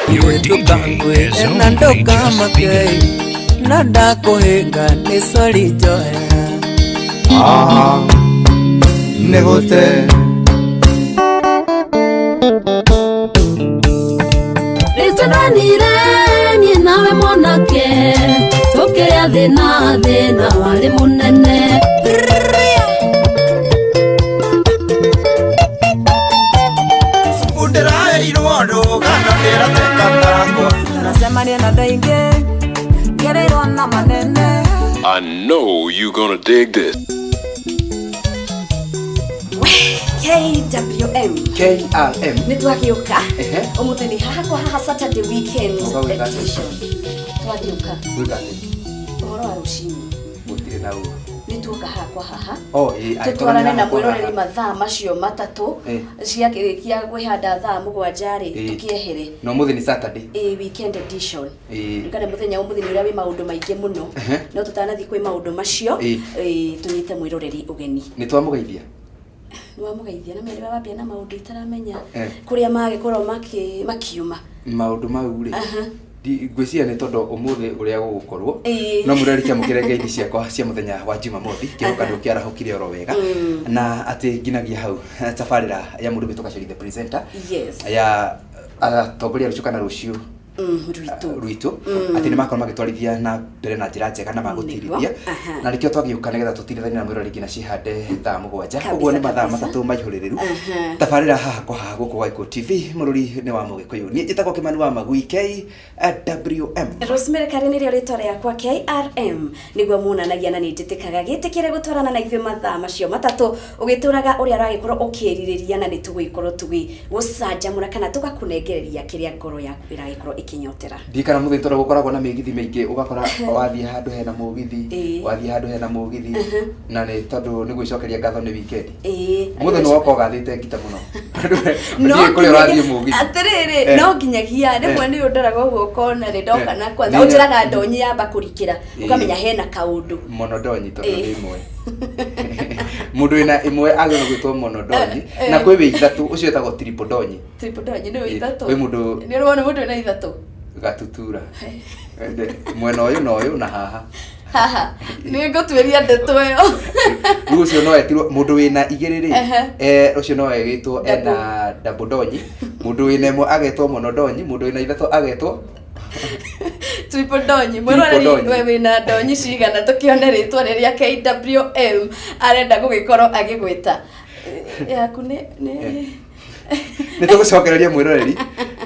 You're DJ Nandoka makei Nanda kuhinga ni soli joya Negote Listananire ni nawe monake Tokea thina wali munene Uderae iruondo Gana nera tekatango Nasemania na dainge Gerero na manene I know you're gonna dig this. KWM KRM nitwagiuka umuthini haha kwa haha Saturday weekend edition twagiuka uhoro wa rucini Mutire na uo nituka haha kwa haha tutwarane na mwiroreri mathaa macio matatu ciakirikia gwihanda thaa mugwanjari tukiehere no muthini Saturday weekend edition ngane muthenya umuthini uria wi maundu maingi muno no tutanathi kwi maundu macio tunyite mwiroreri ugeni nitwamugeithia Nwa mugeithia na meri wabia na maundu itaramenya kuria magikorwo makiuma maundu mau ri ngwiciria ni tondu umuthi uria gugukorwo no murerikia mukirengeini ciakwa cia muthenya wa Jumamothi kirokanio kiarahukire oro wega na ati nginagia hau tafarira ya mundu bituka the presenter ya atongoria rucukana rucio Ruito ati ni makoro magitwarithia na mbere na njira njega na magutirithia na nikio twagiuka nigetha tutirithania na mwirori ngina cihande thaa mugwanja uguo ni mathaa matatu maihuririru tafarira haha kwa haha guku Waiko TV mururi ni wa Mugikuyu ni njitagwo Kimani wa Magui KWM Rosemary Kareni rio ritwa yakwa KRM niguo munanagia na ni njitikaga gitikire gutwarana na ithuĩ mathaa macio matatu ugituraga uria aragikorwo ukiririria na ni tugikorwo tugi gucanjamura kana tugakunengereria kiria ngoro yaku iragikorwo ikinyotera ndikana muthi toro gukoragwo na migithi maingi ugakora wathie handu hena mugithi wathie handu hena mugithi na ni tondu ni gwicokeria ngatho ni weekend muthi no wako gathite ngita muno no kuri urathie mugithi atiriri no nginyagia rimwe ni undaraga uguo kona ni ndoka na kwanza unjiraga ndonyi yamba kurikira ukamenya hena kaundu monodonyi tondu ni imwe mundu ina imwe agero gwitwo monodonyi na kwi wi ithatu ucio etagwo triple donyi ni wi ithatu wi mundu ni rwona mundu ina ithatu gatutura mwena uyu na uyu na haha ni ngotweria ndeto yo ucio no etirwo mundu wina igiriri ucio no egitwo ena double donyi mundu wina imwe agetwo monodonyi mundu wina ithatu agetwo triple donyi mwiroreri we wina donyi cigana tukione ritwa riria KWM arenda gugikorwo agigwita yaku ni tugucokereria mwiroreri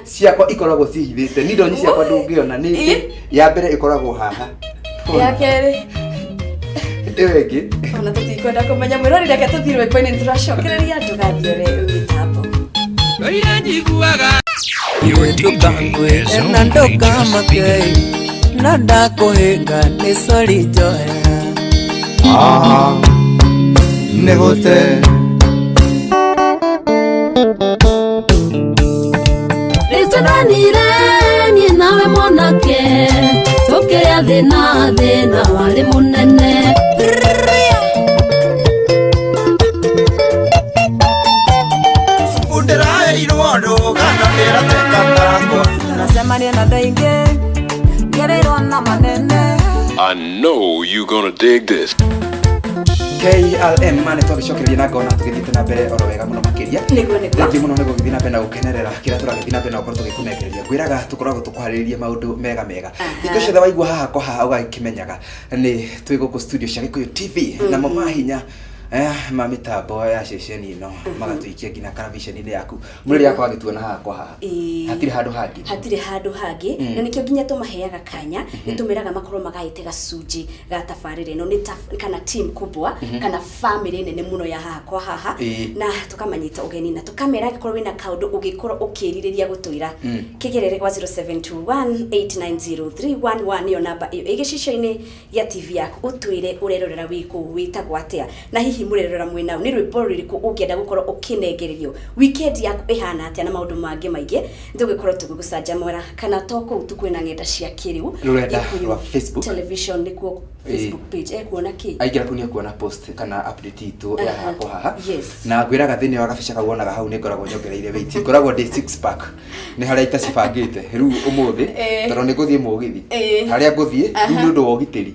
ciakwa ikoragwo cihithite ni donyi ciakwa ndungiona ni ya mbere ikoragwo haha ya keri ewengi ona tutikwenda kumenya mwiroreri reke tuthirwe koine turacokereria tugathiore witapo You're DJ Nandoka makei Nanda kuhinga ni soli joya Negote Listananire ni nawe monake Tokea thina wali munene Uderae iruondo Gana nera tekatango Nasemania na dainge Gerero na manene I know you're gonna dig this. KLM mane twagicokereria na ngona tugithite na mbere oro wega muno makiria niguo muno nego githina mbere na gukenerera kira turagithina mbere na gukorwo tugikunegereria gwiraga tukoragwo tukwariria maundu mega iko ciothe waigua haha kwa haha ugakimenyaga ni twiguku studio cia Gikuyu TV na mama hinya mamitambo ya ceceni ino magatuikia ngina televisioni yaku mwiri yakwa agituona haha kwa haha hatire handu hangi na nikio nginya tumaheaga kanya nitumiraga makorwo magaite gacunji ga tafarire no ni kana team kubwa kana family nene muno ya haha kwa haha na tukamanyita ugeni na tukamera gikorwo wina kaundu ugikorwo ukiririria gutwira kigerere kwa 0721890311 yo namba iyo igicicio-ini ya TV yaku utwire urerorera wiku witagwo atia na hihi hihi murerora mwina ni rwimbo ririku ungienda gukorwo ukinengererio weekend yaku ihana atia na maundu mangi maingi ndugikorwo tugigucanjamura kana toko utukwina ngenda cia kiriu rurenda rwa Facebook television nikuo Facebook page kuona ki aingira kunia kuona post kana update itu ya hapo haha na gwiraga thini wa gabica kaguonaga hau ni ngoragwo nyongereire weight ngoragwo day 6 pack ni haria itacibangite riu umuthi toro ni guthie mugithi haria nguthie riu ndu wa ugitiri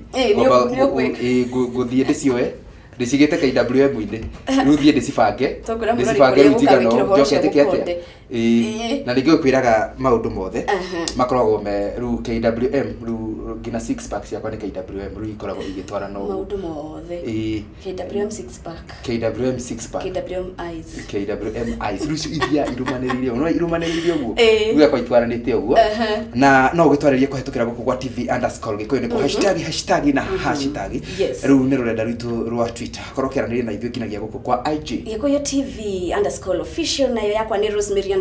nguthie ndicioe ndicigite KWM inde riu thie ndicibange riu tigano njokete kiate na ningĩ kwiraga maundu mothe makoragwo me riu KWM riu ngina 6 pack ciakwa ni KWM riu ikoragwo igitwara no maundu mothe KWM 6 pack KWM 6 pack KWM eyes riu iria irumanĩrĩire no irumanĩrĩire ũguo riu kwa itwaranĩte ũguo na no gĩtwarĩrie kũhetũkĩra gũkũ kwa TV_Gĩkũyũ nĩ ko hashtag na hashtag riu nĩ rũrenda rwitũ rwa Twitter korwo kĩaranĩria na ithuĩ nginagia gũkũ kwa IG Gĩkũyũ TV_official nayo yakwa ni Rosemary_Kare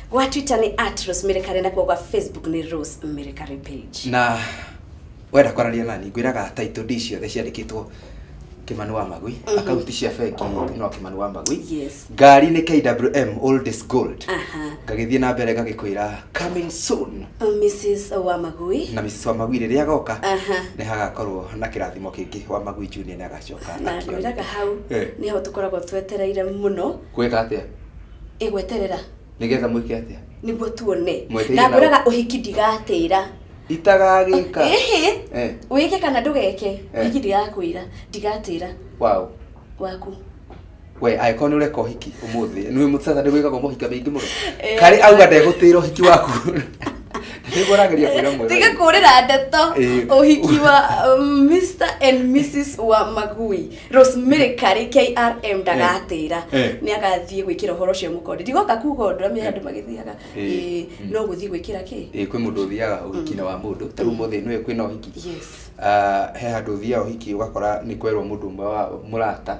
kwa Twitter ni @rosemary_kare na kwa Facebook ni Rosemary_Kare page na wenda kwararia nani ngwiraga title dish ciothe ciandĩkĩtwo Kimani wa Magui account cia bengi no Kimani wa Magui ngari ni KWM oldest gold ngagithie na mbere ngagĩkwĩra coming soon Mrs. wa Magui na Mrs. wa Magui rĩrĩa agoka nĩ hagakorwo na kĩrathimo kĩngĩ wa Magui Junior nĩ agacoka na ngwĩraga hau nĩ ho tukoragwo twetereire mũno gwĩka atĩa igweterera nigetha mwĩke atĩa niguo tuone na ngwĩraga ũhiki ndigatĩra itagagĩka wike kana ndugeke ũhiki ndigakwĩra ndigatĩra wow waku we aikoni ule kohiki umuthi niwe mutsatha ndĩgwĩkaga mũhika mĩingĩ mũno kari auga ndegũtĩra ũhiki waku nĩgũrageria kwĩra mwĩra tiga kũrĩra ndeto ũhiki wa Mr. and Mrs. wa Magui Rosemary_Kare KRM ndagatĩra nĩ agathiĩ gwĩkĩra ũhoro ũcio mũkonde ndigoka kuga ũndũ amwe andũ magĩthiaga no gũthiĩ gwĩkĩra kĩ kwĩ mũndũ ũthiaga ũhiki na wa mũndũ ta rĩu mũthĩ nĩwe kwĩna ũhiki he handũ ũthiaga ũhiki ũgakora nĩ kwerwo mũndũ ũmwe wa mũrata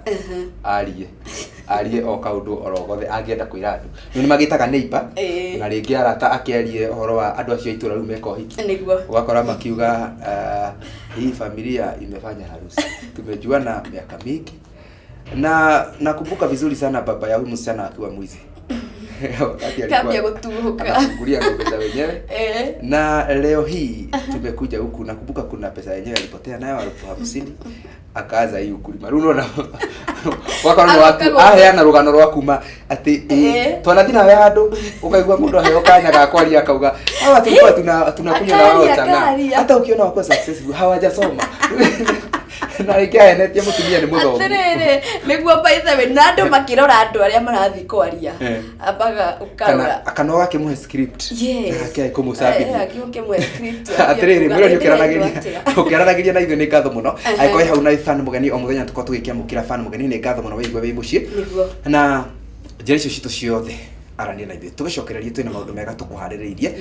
arie o kaũndũ orogothe angĩenda kwĩra andũ nĩ magĩtaga neighbor na rĩngĩ arata akĩarie ũhoro wa andũ acio itũra rĩu meka ũhiki ũgakora makiuga hii familia imefanya harusi tumejuana miaka mingi na nakumbuka vizuri sana baba ya huyu msichana akiwa mwizi kabla kutuhuka anafungulia pesa wenyewe na leo hii tumekuja huku nakumbuka kuna pesa yenyewe alipotea nayo 50 akaza hii ukulima runo wakana watu na rugano rwa kuma ati twanathina we handu ukaigua mundu aheo kanya gakwaria akauga hawa tunakunywa na wao tanga hata ukiona wako successful hawajasoma na rĩkĩahenetie mũtumia nĩ mũthomu nĩguo by the way na andũ makĩrora andũ arĩa marathiĩ kwaria ambaga ũkarora kana wakĩmũhe script yake kũmũcambithia akĩmũhe script atĩrĩrĩ mwĩrĩ ũkĩaranagĩria na ithuĩ nĩ ngatho mũno angĩkorwo hau na fan mũgeni o mũthenya tũkorwo tũgĩkĩamũkĩra fan mũgeni nĩ ngatho mũno wĩigua wĩ mũciĩ na njĩra icio citũ ciothe arania na ithuĩ tũgĩcokererie twĩna maũndũ mega tũkũharĩrĩirie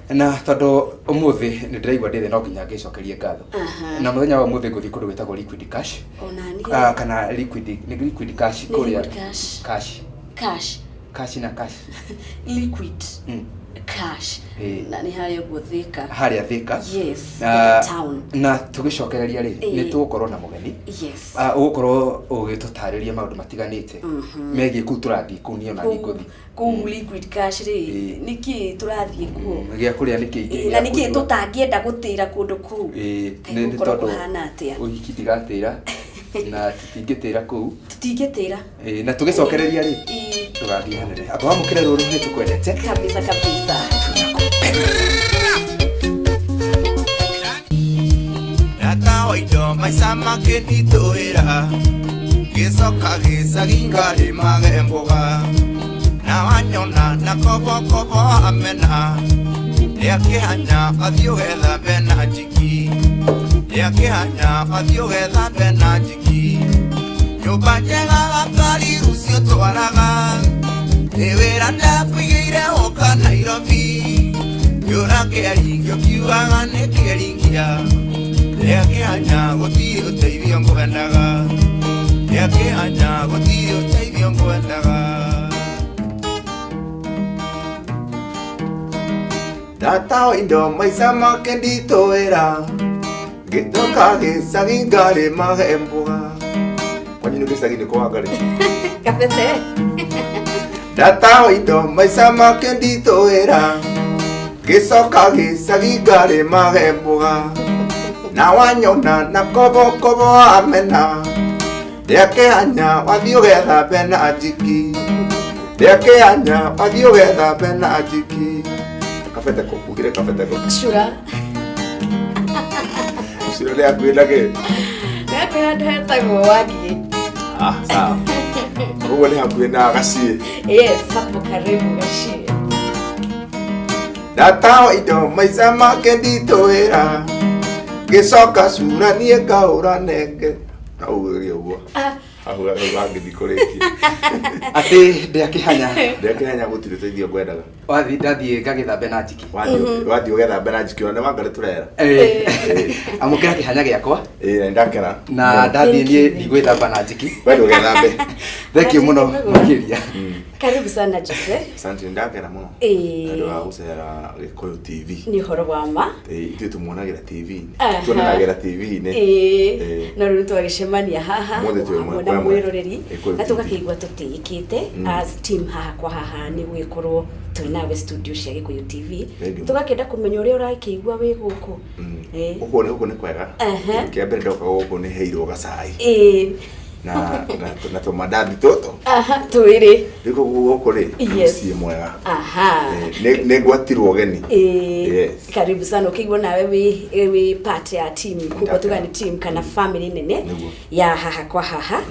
na tondũ ũmũthĩ nĩ ndĩraigua ndĩthĩ no nginya ngĩcokerie ngatho na mũthenya wa ũmũthĩ ngũthiĩ kũndũ gwĩtagwo Liquid Cash kana Liquid Cash kũrĩa cash na cash Liquid Cash na nĩ harĩa Thika town na tũgĩcokereria rĩ nĩ tũgũkorwo na mũgeni ũgũkorwo ũgĩtũtarĩria maũndũ matiganĩte megiĩ kũu tũrathiĩ kũu niĩ ona nĩngũthiĩ kũu Liquid Cash rĩ nĩkĩ tũrathiĩ kuo gĩa kũrĩa nĩkĩ na nĩkĩ tũtangĩenda gũtĩra kũndũ kũu nĩ tondũ ũhiki ndigatĩra na tutingĩtĩra kũu na tũgĩcokereria rĩ tũgathiĩ hanene aba wamũkĩre rũrũ nĩ tũkwendete kabisa Nata oido maisa makenitoera Gisoka gisagingari magemboga Na wanyona na kobo amena Yakihanya athiugetha bena jiki Yakihanya athiugetha bena jiki Nyumba njega gakari rucio twaraga Ewera ndapigĩire oka Nairobi Yura kĩaringio kiugaga nĩ kĩaringia Yakĩhanya gũtirĩ ũteithio ngwendaga Yakĩhanya gũtirĩ ũteithio ngwendaga Tata oindo maica make nditũĩra Gĩtoka gĩcagi ngarĩ magemboga kwanyu gicagi-inĩ kwa Wangari Kabete. ndataho indo maica make nditũĩra gĩcoka gĩcagi ngarĩmaga mboga na wanyona na kobokobo amena ndĩakĩhanya wathiĩ ũgethambe na njiki ndĩakĩhanya wathiĩ ũgethambe na njiki Kabete kũkugire Kabete kũ Shura. Shura nĩ akuĩna kĩ Nĩakwĩra ndetagwo Wagi. Sawa ũguo nĩ hakuhĩ na Gaciĩ Yes, hapo karibu Gaciĩ. ndataho indo maica make nditũĩra gĩcoka cura niĩ ngaũra nenge na ũgĩria ũguo hau gagĩthiĩ kũrĩkia Atĩ ndĩakĩhanya gũtirĩ ũteithio ngwendaga ndathiĩ ngagĩthambe na njiki wathiĩ ũgethambe na njiki ona Wangari tũrera amũkĩra kĩhanya gĩakwa nĩ ndakena na ndathiĩ niĩ ndigwĩthamba na njiki wende ũgethambe thengiũ mũno makĩria. Karibu sana Jose. Asante, ndakena mũno andũ a gũcera Gĩkũyũ TV Nĩ ũhoro wa ma. ithuĩ tũmuonagĩra TV-inĩ tuonanagĩra TV-inĩ na rĩu twagĩcemania haha Mũthĩ twĩ hamwe na mwĩroreri Gĩkũyũ na TV. tũgakĩigua tũtĩĩkĩte as team haha kwa haha nĩ gwĩkorwo tũrĩ nawe studio cia Gĩkũyũ TV tũgakĩenda kũmenya ũrĩa ũrakĩigua wĩ gũkũ gũkũ nĩ kwega kĩa mbere ndoka gũkũ nĩ heirwo gacai na tũmandathi tũtũ twĩrĩ rĩko gũkũ rĩ mũciĩ mwega nĩ ngwatirwo ũgeni karibu sana ũkĩigua nawe wĩ part ya team kuko tuga nĩ team kana family nene ya haha kwa haha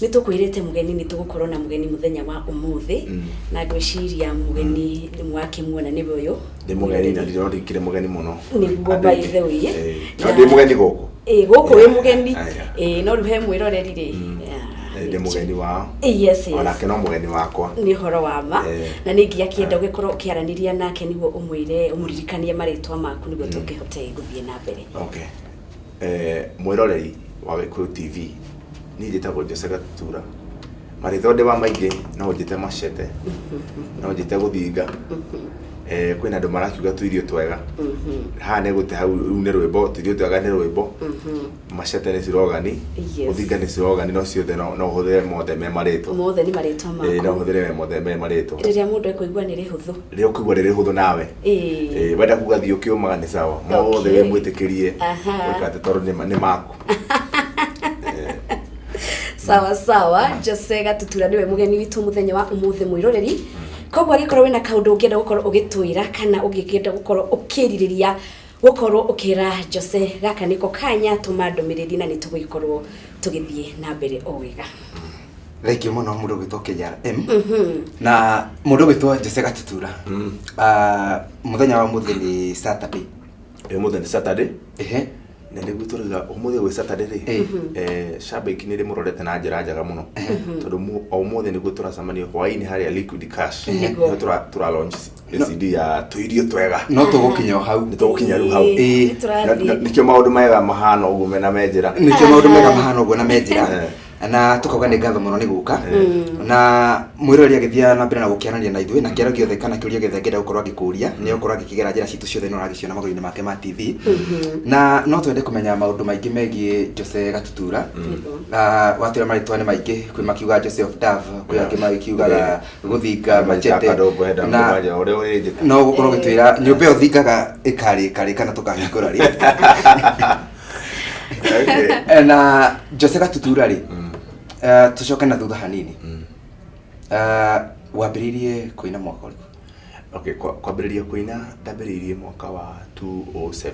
nĩ tũkwĩrĩte mũgeni nĩ tũgũkorwo na mũgeni mũthenya wa ũmũthĩ na ngwĩciria mũgeni mwakĩmuona nĩ ũyũ ndĩ mũgeni na ndĩrondĩkire mũgeni mũno nĩguo by the way na ndĩ mũgeni gũkũ gũkũ wĩ mũgeni no rĩu he mwĩroreri rĩ ndĩ mũgeni wao yes onake no mũgeni wakwa nĩ ũhoro wa ma na nĩ ingĩakĩenda gũkorwo ũkĩaranĩria nake nĩguo ũmũririkanie marĩtwa maku nĩguo tũkĩhote gũthiĩ na mbere. Okay, mwĩroreri wa Gĩkũyũ TV niĩ njĩtagwo Jose Gatutura marĩtwa ndĩ wa maingĩ no njĩte Macete no njĩte Gũthinga kwĩna andũ marakiuga tũirio twega haha nĩ gũte hau rĩu nĩ rwĩmbo tũirio twega nĩ rwĩmbo Macete nĩ slogani Gũthinga nĩ slogani no ciothe no ũhũthĩre mothe me marĩtwa mothe nĩ marĩtwa maku no ũhũthĩre mothe me marĩtwa rĩrĩa mũndũ ekũigua nĩ rĩhũthũ rĩrĩa ũkũigua rĩ rĩhũthũ nawe wenda kuga thiĩ ũkĩũmaga nĩ sawa mothe we mwĩtĩkĩrie ũikate tondũ nĩ maku sawa sawa Jose Gatutura niwe mũgeni witũ mũthenya wa ũmũthĩ mwĩroreri koguo angĩkorwo wĩna kaũndũ ũngĩenda gũkorwo ũgĩtwĩra kana ũngĩenda gũkorwo ũkĩrirĩria gũkorwo ũkĩra Jose gaka nĩko kanya tũma ndũmĩrĩri na nĩ tũgũkorwo tũgĩthiĩ na mbere o wega thengiũ mũno mũndũ gwĩtwo KRM na mũndũ gwĩtwo Jose Gatutura mũthenya wa ũmũthĩ nĩ Saturday mũthenya nĩ Saturday na nĩguo tũrĩga ũmũthĩ gwĩ Saturday rĩ shabiki nĩ rĩmũrorete na njĩra njega mũno tondũ ũmũthĩ nĩguo tũracemania hwaĩ-inĩ harĩa Liquid Cash nĩguo tũra launch CD ya tũirio twega no tũgũkinya hau nĩ tũgũkinya rĩu hau nĩkĩo maũndũ mega mahana ũguo mena menjĩra nĩkĩo maũndũ mega mahana ũguo na menjĩra na tukauga nĩ ngatho mũno nĩ gũka na mwĩroreri agĩthiĩ na mbere na gũkĩaranĩria na ithuĩ na kĩero gĩothe kana kĩũria gĩothe angĩenda gũkorwo agĩkũria nĩ gũkorwo agĩkĩgera njĩra citũ ciothe no ũragĩciona magũrũ-inĩ make ma TV na no twende kũmenya maũndũ maingĩ megiĩ Jose Gatutura watwĩra marĩtwa nĩ maingĩ kwĩ makiuga Jose of Dove kwĩ angĩ makiugaga Gũthinga Macete na no gũkorwo gĩtwĩra nyũmba ĩyo thingaga ĩkarĩka na tũkahingũra rĩ na Jose Gatutura rĩ tucoke na thutha hanini wambĩrĩirie kũina mwaka ũrĩkũ? Okay, kwambĩrĩria kũina ndambĩrĩirie mwaka wa 2007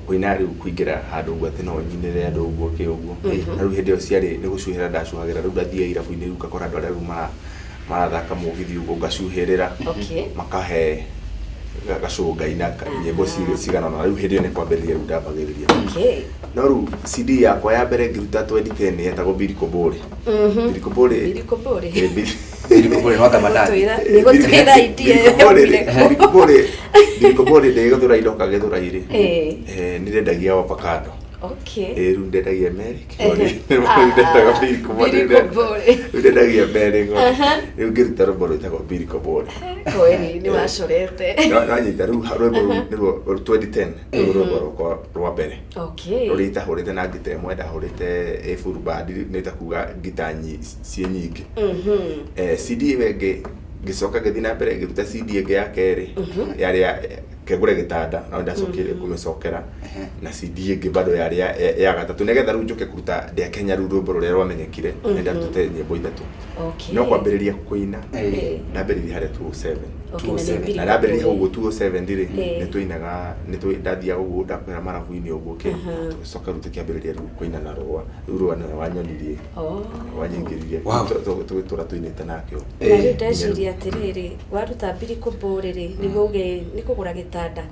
kũina rĩu kũingĩra handũ ũguo atĩ no nyinĩre andũ ũguo kĩũguo na rĩu hĩndĩ ĩyo ciarĩ nĩ gũcuhĩra ndacuhagĩra rĩu ndathiĩ irabu-inĩ rĩu ngakora andũ arĩa rĩu marathaka mũgithi ũguo ngacuhĩrĩra makahe gacũngaina nyĩmbo cigana na rĩu hĩndĩ ĩyo nĩ kwambĩrĩria rĩu ndambagĩrĩria no rĩu CD yakwa ya mbere ngĩruta 2010 yetagwo Biriko Bore no tamadani nĩgũtwĩra Biriko Bore ndĩgũthũra indo kagĩthũra irĩ nĩrendagia avocado Okay. Rĩu ndendagia Merĩ ndendaga Billy Kobole ndendagia Merĩ rĩu ngĩruta rwĩmbo rwĩtagwo Billy Kobole kweli nĩ wacorete no anyita rĩu rwĩmbo nĩruo 2010 rwĩmbo rwakwa rwa mbere rũrĩa itahũrĩte na ngita ĩmwe ndahũrĩte full band nĩ ta kuga ngita ciĩ nyingĩ CD ĩngĩ ngĩcoka ngĩthiĩ na mbere ngĩruta CD ĩngĩ ya kerĩ yarĩ kegure gitanda na ndacokire kumecokera na CD ĩngĩ bado yarĩ ya gatatu negetha rĩu njoke kuruta ndĩa Kenya rũu rwĩmbo rũrĩa rwamenyekire nenda tutete nyĩmbo ithatũ no kwambĩrĩria kũina ndambĩrĩria harĩa 207 na ndambĩrĩria hau 207 rĩ nĩtũinaga nĩtũndathiaga ũguo ndakwĩra marabu-inĩ ũguo tũcoka rĩu tũkĩambĩrĩria rĩu kũina na rũa rĩu rũa nĩwe wanyonirie wanyingĩririe tũgĩtũra tũinĩte nakĩo na rĩu ndeciria atĩrĩrĩ waruta Billy Kobole rĩ nĩ kũgũra gĩtanda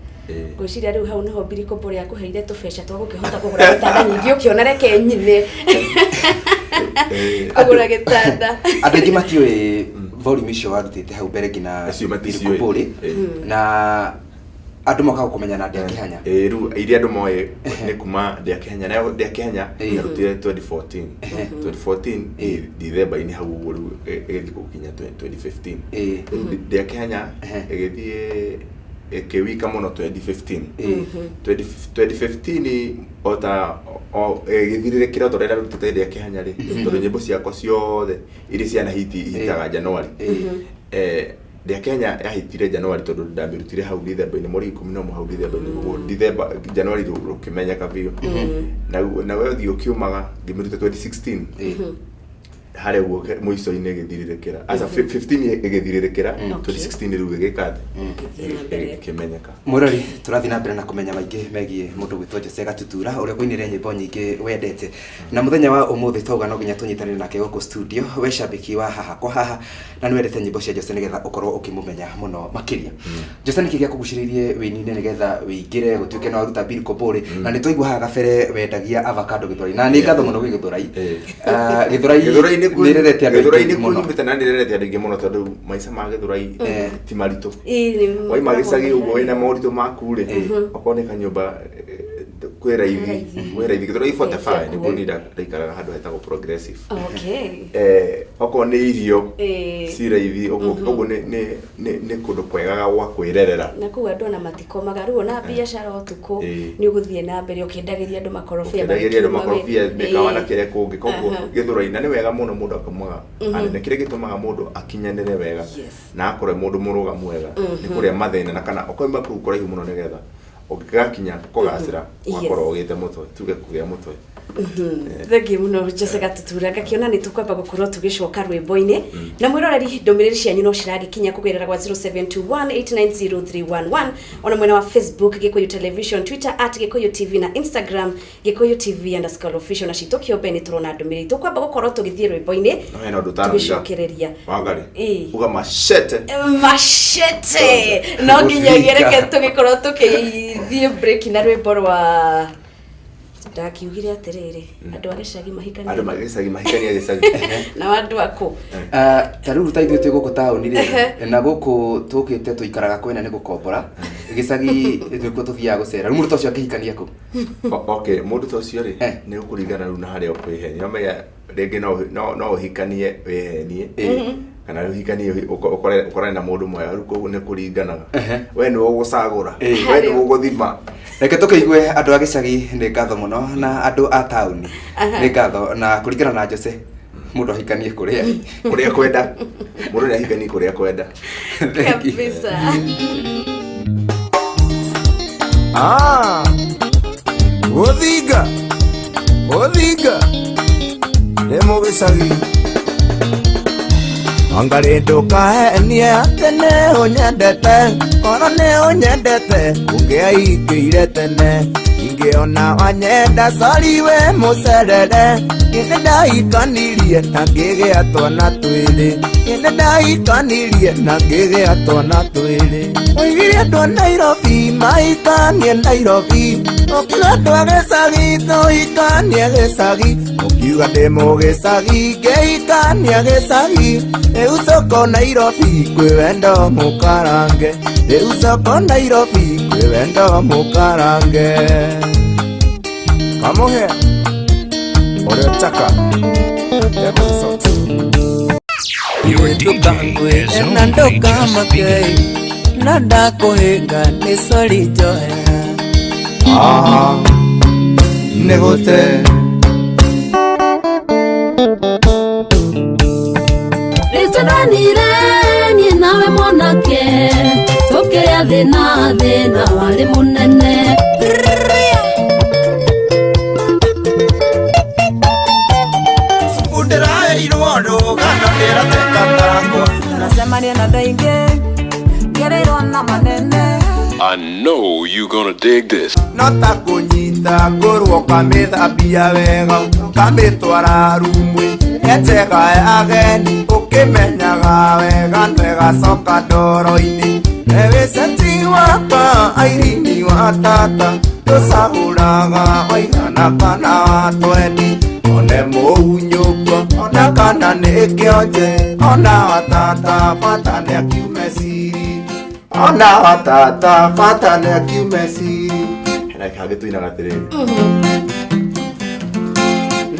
ngwĩciria rĩu hau nĩho Billy Kobole akũheire tũbeca twa gũkĩhota kũgũra gĩtanda nyingĩ ũkĩona reke nyine kũgũra gĩtanda andũ aingĩ matiũĩ volume icio warutĩte hau mbere nginya Billy Kobole na andũ mokaga kũmenya na ndĩa Kĩhanya rĩu iria andũ moĩ nĩ kuma ndĩa Kĩhanya na ndĩa Kĩhanya yarutire 2014 December-inĩ hau ũguo rĩu ĩgĩthiĩ gũkinya 2015 ndĩa Kĩhanya ĩgĩthiĩ kewika muno 2015 ota githirire kira torera rutete ndĩa Kĩhanya ri tondu nyimbo ciakwa ciothe iri ciana hitaga January ndĩa Kenya yahitire January tondu ndambirutire hau December-inĩ mweri 11 hau December-inĩ December January rukimenyeka biũ na wewe thio kiumaga ngimiruta 2016 hare guo muico-inĩ gĩthirirĩkĩra asa 15 ĩgĩthirirĩkĩra 2016 rĩu gĩgĩkate kĩmenyeka mũrori tũrathiĩ na mbere na kũmenya maingĩ megiĩ mũndũ gwĩtwo Jose Gatutura ũrĩa kũinĩre nyĩmbo nyingĩ wendete na mũthenya wa ũmũthĩ twauga no nginya tũnyitanĩre nake gũkũ studio we shabiki wa haha kwa haha na nĩ wendete nyĩmbo cia Jose nĩgetha ũkorwo ũkĩmũmenya mũno makĩria Jose nĩkĩ gĩakũgucĩrĩirie wĩini-inĩ nĩgetha wĩingĩre gũtuĩke no waruta Billy Kobole na nĩ twaigua haha gabere wendagia avocado Gĩthũrai na nĩ ngatho mũno gwĩ Gĩthũrai nĩrerete Gĩthũrai-inĩ kũnyumĩte na nĩrerete andũ aingĩ mũno tondũ maica ma Gĩthũrai ti maritũ waima gĩcagi ũguo wĩna moritũ maku rĩ okorwo nĩ kanyũmba kwĩ raithi Gĩthũrai 45 nĩguo niĩ ndaikaraga handũ hetagwo Progressive okorwo nĩ irio ci raithi ũguo nĩ kũndũ kwega gwa kwĩrerera na kũu andũ ona matikomaga rĩu ona biacara ũtukũ nĩ ũgũthiĩ na mbere ũkĩendagĩria andũ makorobia mĩkawa na kĩrĩa kũngĩ koguo Gĩthũrai na nĩ wega mũno mũndũ akaumaga anene kĩrĩa gĩtũmaga mũndũ akinyanĩre wega na akore mũndũ mũrũgamu wega nĩ kũrĩa mathĩna na kana okoima kũu kũraihu mũno nĩgetha ũngĩgakinya kũgacĩra wakorwo ũgĩte mũtwe tuge kũgĩa mũtwe thengi muno Jose Gatutura ngakiona nĩ tũkwamba gũkorwo tũgĩcoka rwĩmbo-inĩ na mwĩroreri ndũmĩrĩri cianyu no ciragĩkinya kũgerera kwa 0721890311 ona mwena wa Facebook Gĩkũyũ Television, Twitter @Gĩkũyũ TV na Instagram Gĩkũyũ TV_official na citũ kĩombe nĩ tũrona ndũmĩrĩri tũkwamba gũkorwo tũgĩthiĩ rwĩmbo-inĩ tũgĩcokereria wangari uga machete no nginya gereke tũgĩkorwo tũkĩthiĩ break na rwĩmbo rwa ndakiugire atiriri andu agicagi mahikania gicagi na wandu ako taruru taithu twiguku tauni ri na guku tukite tuikaraga kwena ni gukombora gicagi twiko tuthiaga gucera mundu tocio akihikania ku okay mundu tocio ri ni ukuringana ru na haria ukwihenia omega rĩngĩ no uhikanie wehenie kana uhikanie ukorane na mundu mwega rĩu koguo nĩ kũringanaga we nĩ ũgũcagũra we nĩ ũgũthima reke tukĩigue andũ a gĩcagi nĩ ngatho mũno na andũ a tauni nĩ ngatho na kũringana na Jose mundu ahikanie kũrĩa kwenda mundu nĩ ahikanie kũrĩa kwenda kabisa Odhiga Emo gĩcagi Angari ndũkahenie atĩ nĩ ũnyendete korwo nĩ ũnyendete ũngĩaingĩire tene ingĩona wanyenda sori we mũcerere nĩ ndahikanirie na ngĩgĩa twana twĩrĩ nĩ ndahikanirie na ngĩgĩa twana twĩrĩ oigire andũ a Nairobi mahikanie Nairobi ũkiuga andũ a gĩcagi tũhikanie gĩcagi ũkiuga ndĩ mũgĩcagi ngĩhikania gĩcagi rĩu soko Nairobi kwĩ wendo mũkarange rĩu soko Nairobi kwĩ wendo mũkarange kamuhe ore chaka episode Your DJ is only just beginning. Nada kuhinga ni sori joya negote Rĩtũranire niĩ nawe mwanake tũkĩrĩa thĩna warĩ mũnene nasemania na dainge ngereirwo na manene I know you gonna dig this. nota kunyita ngũrwo kamĩthambia wega kamĩtwara rumwe etega ageni ũkĩmenyaga wega nwegacoka ndoro-inĩ ewĩceti waka airini wa tata tũcagũraga waigana kana wa twendi one mũhunyũkwo ona kana nĩ kĩonje ona watata bata nĩ akiume ciri ona watata bata nĩ akiume ciri hena kĩhangĩ tũinaga atĩrĩrĩ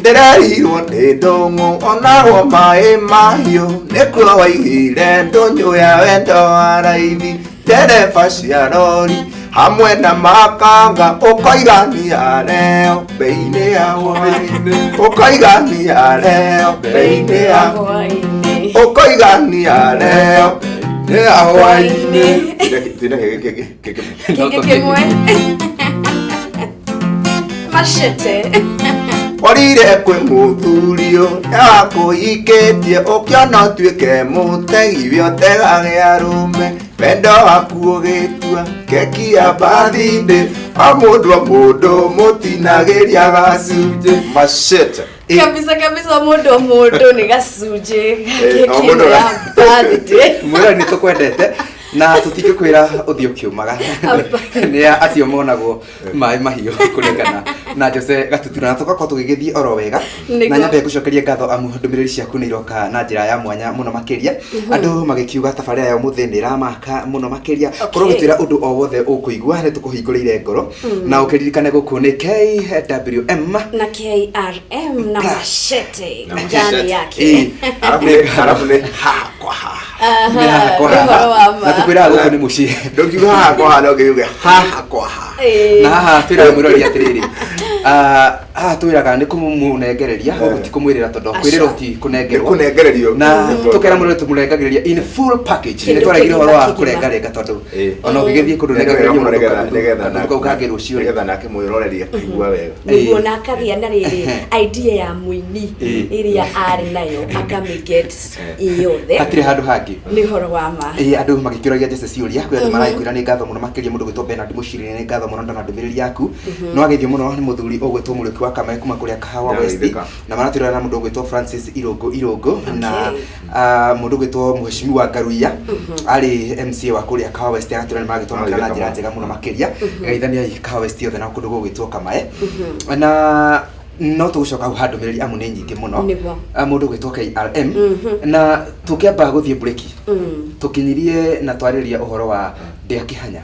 ndĩrerirwo nĩ ndũng'ũ onagwo maĩ mahiũ nĩkuo waigire ndũnyũ ya wendo wa raithi ndereba cia rori hamwe na makanga ũkoigania leo bei-inĩ ya hwaĩ-inĩ ũkoigania leo bei-inĩ ya hwaĩ-inĩ ũkoigania leo bei-inĩ ya hwaĩ-inĩ kĩngĩ kĩmwe machete orire kwĩ mũthurio yakũhingĩtie ũkĩona ũtuĩke mũtegi bĩotega arũme wendo waku ũgĩtua keki ya bathindĩ o mũndũ mũtinagĩria gacunjĩ machete kabisa mũndũ nĩ gacunjĩ gakĩkĩno ya birthday mwĩra nĩ tũkwendete na tũtingĩkwĩra ũthiĩ ũkĩũmaga nĩ acio monagwo maĩ mahiũ kũringana na Jose Gatutura na tũgakorwo tũgĩgĩthiĩ oro wega na nyambe ngũcokeria ngatho amu ndũmĩrĩri ciaku nĩ iroka na njĩra ya mwanya mũno makĩria andũ magĩkiuga tabarĩra ya ũmũthĩ nĩ ĩramaka mũno makĩria korwo gĩtwĩra ũndũ o wothe ũkũigua nĩ tũkũhingũrĩire ngoro na ũkĩririkane gũkũ nĩ KWM na KRM na machete ndani yake arabu nĩ hakwa na tũkwĩraga gũkũ nĩ mũciĩ ndũkiuga hakwa no ngĩuge hakwa na haha twĩraga mwĩrori atĩrĩrĩ haha twĩraga nĩ kũmũnengereria ũguo ti kũmwĩrĩra tondũ kwĩrĩrwo ti kũnengererio na tũkera mũrore tũmũnengagĩrĩria in full package nĩ twaragire ũhoro wa kũrengarenga tondũ ona ũngĩgĩthiĩ kũndũ nengagĩrĩrio ũkagĩ rũciũ nĩgetha nake mwĩroreria kũigua wega nĩguo na akagĩa na rĩrĩ idea ya mũini ĩrĩa arĩ nayo akamĩget iyothe hatirĩ handũ hangĩ nĩ ũhoro wa ma andũ magĩkĩũragia Jesse ciũria kwĩ andũ maragĩkwĩra nĩ ngatho mũno makĩria mũndũ gwĩtwo Bernard Mũciri nĩ ngatho mũno na ndũmĩrĩri yaku no agĩthiĩ mũno nĩ mũthuri ũgwĩtwo Mũrĩki wa Kamae kuma kũrĩa Kahawa West na maratwĩra na mũndũ gwĩtwo Francis Irũngũ na mũndũ gwĩtwo Mheshimiwa Ngaruiya arĩ MC wa kũrĩa Kahawa West agatwĩra nĩ maragĩtwo na njĩra njega mũno makĩria geithania Kahawa West yothe na kũndũ gwĩtwo Kamae na no tũgũcoka hau handũmĩrĩri amu nĩ nyingĩ mũno mũndũ gwĩtwo KRM na tũkĩamba gũthiĩ break tũkinyirie na twarĩrĩria ũhoro wa Ndĩa Kĩhanya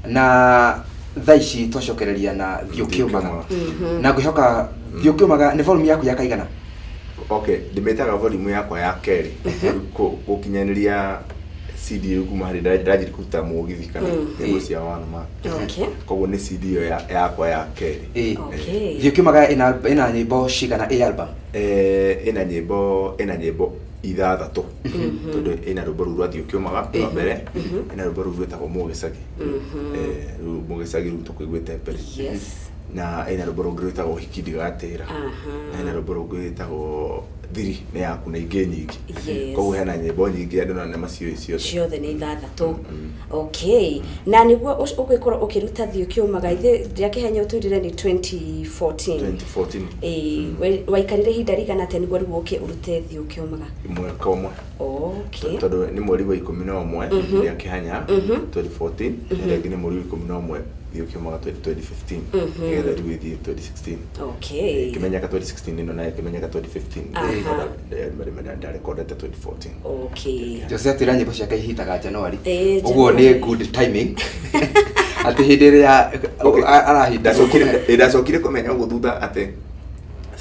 na thaa ici twacokereria na Thiũ Kĩũmaga na ngwĩhoka Thiũ Kĩũmaga nĩ volume yaku yakaigana okay ndĩmĩtaga volume yakwa ya kerĩ gũkinyanĩria CD kuma harĩ ndajiri kuta mũgithi kana nyĩmbo cia wanuma koguo nĩ CD ĩyo yakwa ya kerĩ Thiũ Kĩũmaga ĩna nyĩmbo cigana album ĩna nyĩmbo ithathatũ tondũ ĩna rwĩmbo rũu rwa Thiũ Kĩũmaga rwa mbere ĩna rwĩmbo rũu rwĩtagwo Mũgĩcagi Mũgĩcagi rũu tũkũiguĩte mbere na ĩna rwĩmbo rũngĩ rwĩtagwo Hiki Ndigatĩra na ĩna rwĩmbo rũngĩ rwĩtagwo Thiri nĩ yaku na ingĩ nyingĩ koguo hena nyĩmbo nyingĩ andũ na macio ciothe nĩ ithathatũ okay na nĩguo ũgĩkorwo ũkĩruta Thiũ Kĩũmaga ithe Ndĩa Kĩhanya ũtwĩrire nĩ 2014 waikarire ihinda rĩigana atĩa nĩguo rĩu ũke ũrute Thiũ Kĩũmaga mwaka ũmwe tondũ nĩ mweri wa 11 Ndĩa Kĩhanya 2014 na rĩngĩ nĩ mweri wa 11 Thiũ Kĩũmaga 2015 nĩgetha rĩu ĩthiĩ 2016 kĩmenyeka 2016 ĩno nayo kĩmenyeka 2015 ndarekondete 2014 Jose atwĩra nyĩmbo ciake ihitaga January ũguo nĩ good timing ati hindire ya arahinda ndacokire kumenya guthutha ati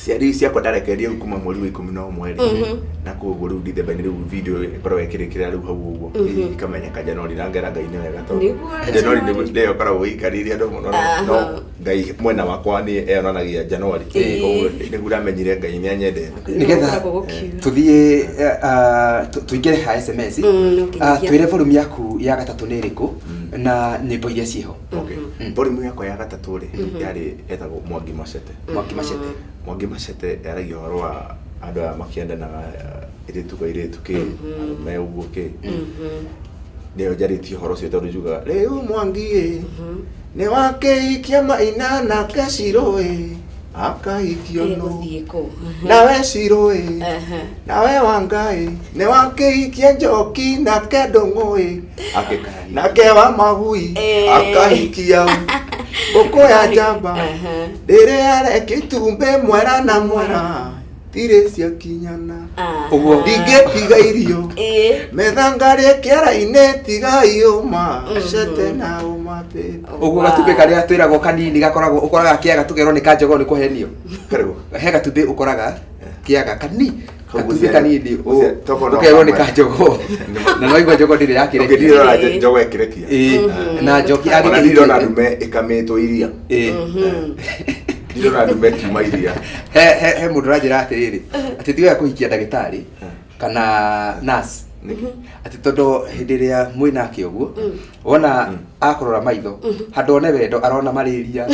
ciari ciakwa ndarekeria kuma mweri wa 11 na koguo riu December riu video ikorwo ekirikira riu hau uguo ikamenya ka January na ngera ngai ni wega to January ndio koragwo ikariria ndo muno no ngai mwena wakwa ni eyonanagia January koguo niguo ramenyire ngai ni anyendete nigetha tuthie tuingire ha SMS twire volume yaku ya gatatu ni iriku na nyimbo iria ciho volume yakwa ya gatatu ri yari etagwo Mwangi Macete yaragia horo wa andu a makiendanaga iritu ki me uguo ki ndio jariti horo cio tondu juga riu Mwangi ni wakeikia maina na kaciro akaikio no nawe ciro nawe Wangai ni wakeikia Njoki na Kendongo nake wa Magui akahikia Boko ya jamba Dere areke tumbe mwera na mwera Tire cia kinyana uguo Dige tiga irio Methangare kiara ine tiga ioma Cete na umape uguo gatumbe karia twiragwo kanini gakoragwo ukoraga kiaga tugerwo ni kanjogo ni kuhenio Karego he gatumbe ukoraga kiaga kanini gatumbe kanini ukerwo ni kanjogo na no igwa njogo ndire yakire ndiro njogo ekirekia na njoki agire ndiro na ndume ikametwo iria ndiro na ndume kiuma iria he mundu ranjira atiriri ati tiga kuhikia ndagitari kana nurse ati tondu hindi ria mwinake uguo wona akorora maitho handone wendo arona malaria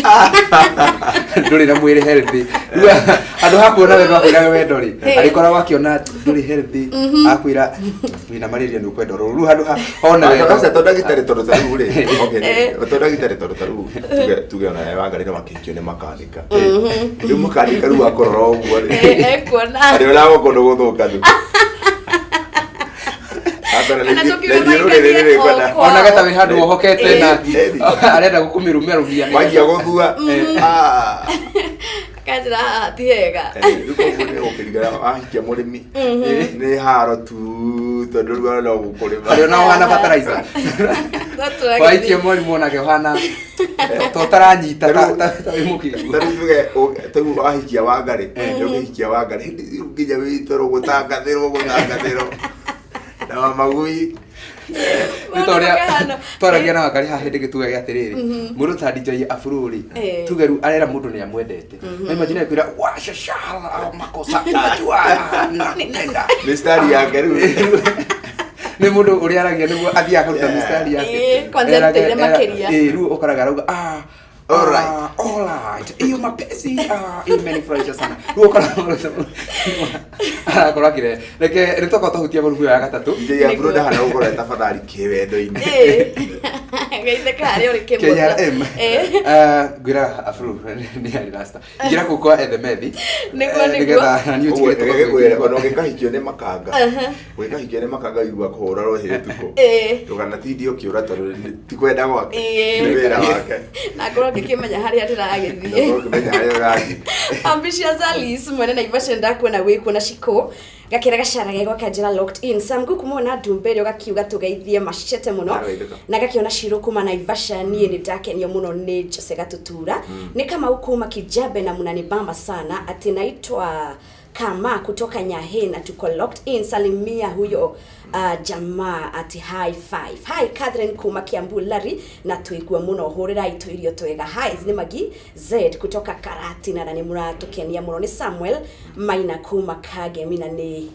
nduri na mwiri healthy andu hakuona wendo akwira wendo ri arikora wakiona nduri healthy akwira wina malaria ni ukwendo ru handu ona wendo kasa tondu gitari tondu taru ri tondu gitari tondu taru tuge ona Wangarire makikio ni makanika riu makanika ru akorora uguo ri kuona ari ona gokondo guthuka tu ona gata we handu wohokete na arenda gukumirumia rumia wangia guthua kajira tiega ruko ukirigara ahikia murimi ni haro tu tondu ruo no gukurima ari ona wana fertilizer waikie mori mona ke hana to taranyita ta imukigu tu ahikia Wangari nginya Wangari nginya witoro gutangathirwo na Magui Nitoria twaragia na Wangari ha hindi gituga gia tiriri mundu ta DJ Afururi tugeru arera mundu ni amwendete imagine kwira washashala makosa najua nakupenda mistari yake ni mundu uri aragia niguo athia akaruta mistari yake kwanza tele makeria ru ukaraga rauga alright iyo mapesi imenifurahisha sana akora kire reke ritoko tohutia volume ya gatatu ya Bruda hana ukora tafadhali kiwendo-ini geithe kare uri kimwe KRM gwira Afro ni ari rasta ngira kukwa ethemethi niguo ni utigire kwera kono ngikahikio ne makanga gwikahikio ne makanga igua kuhura rohire tuko tugana tidio kiura tondu tikwenda gwake ni wira wake na ngoro ngikimenya haria ndiragithie Ambitious Alice mwene Naivasha ndakwena gwikuona Shiko gakira gacara gegwa kanjira locked in Samgu kumona Ndumbere gakiuga tugeithie Macete muno na gakiona Shiro kuma Naivasha nie ni ndakenio muno ni Jose Gatutura ni kama ukuma Kijabe na munanibamba sana ati naitwa Kama kutoka Nyahena tuko locked in salimia huyo jamaa ati high five hi Catherine kuma Kiambulari na tuigua muno horera itu irio twega highs ni Magi Z kutoka Karati na ni muratokenia muno ni Samuel Maina kuma Kage mina ni